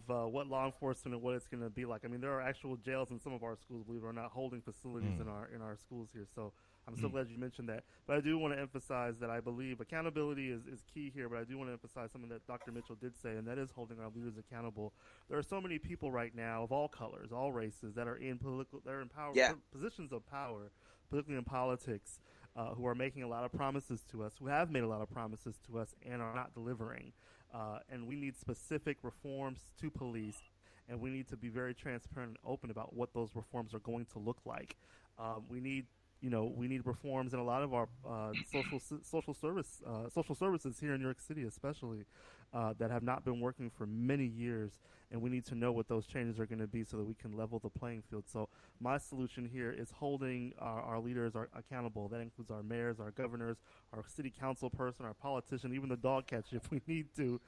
what law enforcement and what it's going to be like. I mean, there are actual jails in some of our schools, believe it or not, holding facilities in our schools here. So I'm so glad you mentioned that. But I do want to emphasize that I believe accountability is key here, but I do want to emphasize something that Dr. Mitchell did say, and that is holding our leaders accountable. There are so many people right now of all colors, all races, that are in positions of power, particularly in politics, who are making a lot of promises to us, who have made a lot of promises to us and are not delivering. And we need specific reforms to police, and we need to be very transparent and open about what those reforms are going to look like. We need reforms in a lot of our social services here in New York City, especially that have not been working for many years, and we need to know what those changes are going to be so that we can level the playing field. So my solution here is holding our leaders accountable. That includes our mayors, our governors, our city council person, our politician, even the dog catcher if we need to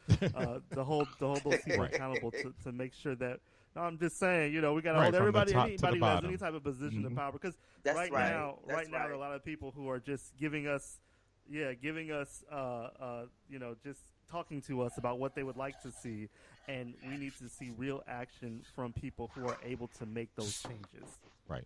hold those people accountable to make sure that. No, I'm just saying, we got to hold everybody, anybody who has any type of position of power, because right now, there are a lot of people who are just giving us, just talking to us about what they would like to see, and we need to see real action from people who are able to make those changes. Right.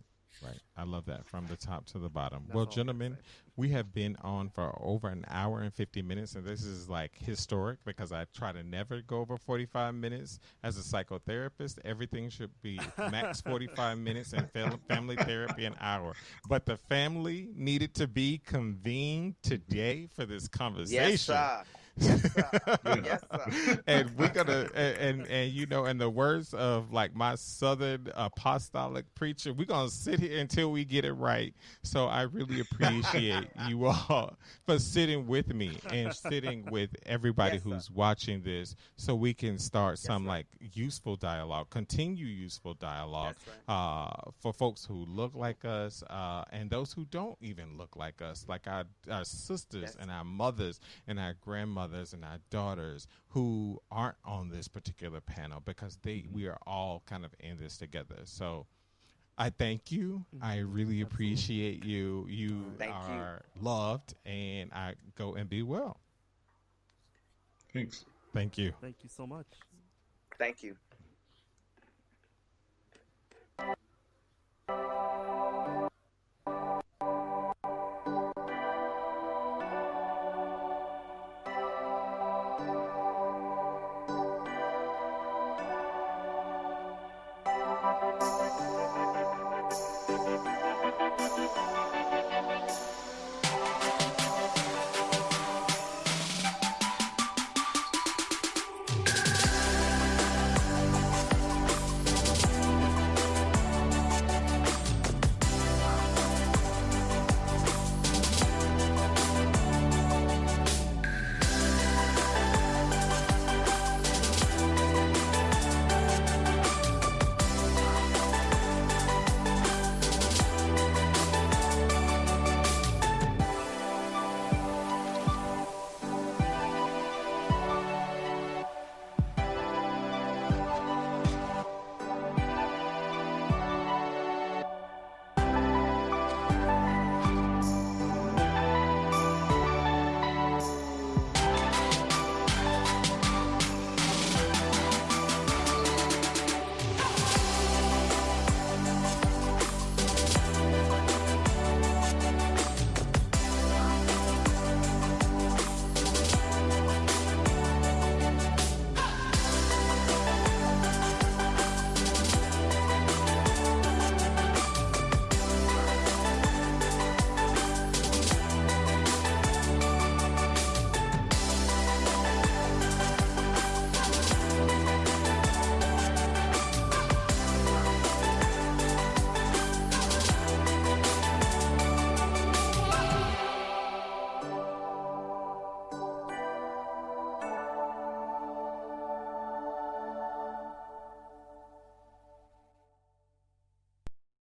I love that, from the top to the bottom. Well, gentlemen, we have been on for over an hour and 50 minutes, and this is like historic because I try to never go over 45 minutes. As a psychotherapist, everything should be max 45 minutes, and family therapy an hour. But the family needed to be convened today for this conversation. Yes, sir. Yes, sir. Yes, sir. And we're gonna, and in the words of like my Southern apostolic preacher, we're gonna sit here until we get it right. So I really appreciate you all for sitting with me and sitting with everybody who's watching this, so we can start some like useful dialogue, continue useful dialogue for folks who look like us and those who don't even look like us, like our sisters and our mothers and our grandmothers and our daughters who aren't on this particular panel, because we are all kind of in this together. So I thank you. I really appreciate you. You are loved, and I go and be well. Thanks. Thank you. Thank you so much. Thank you.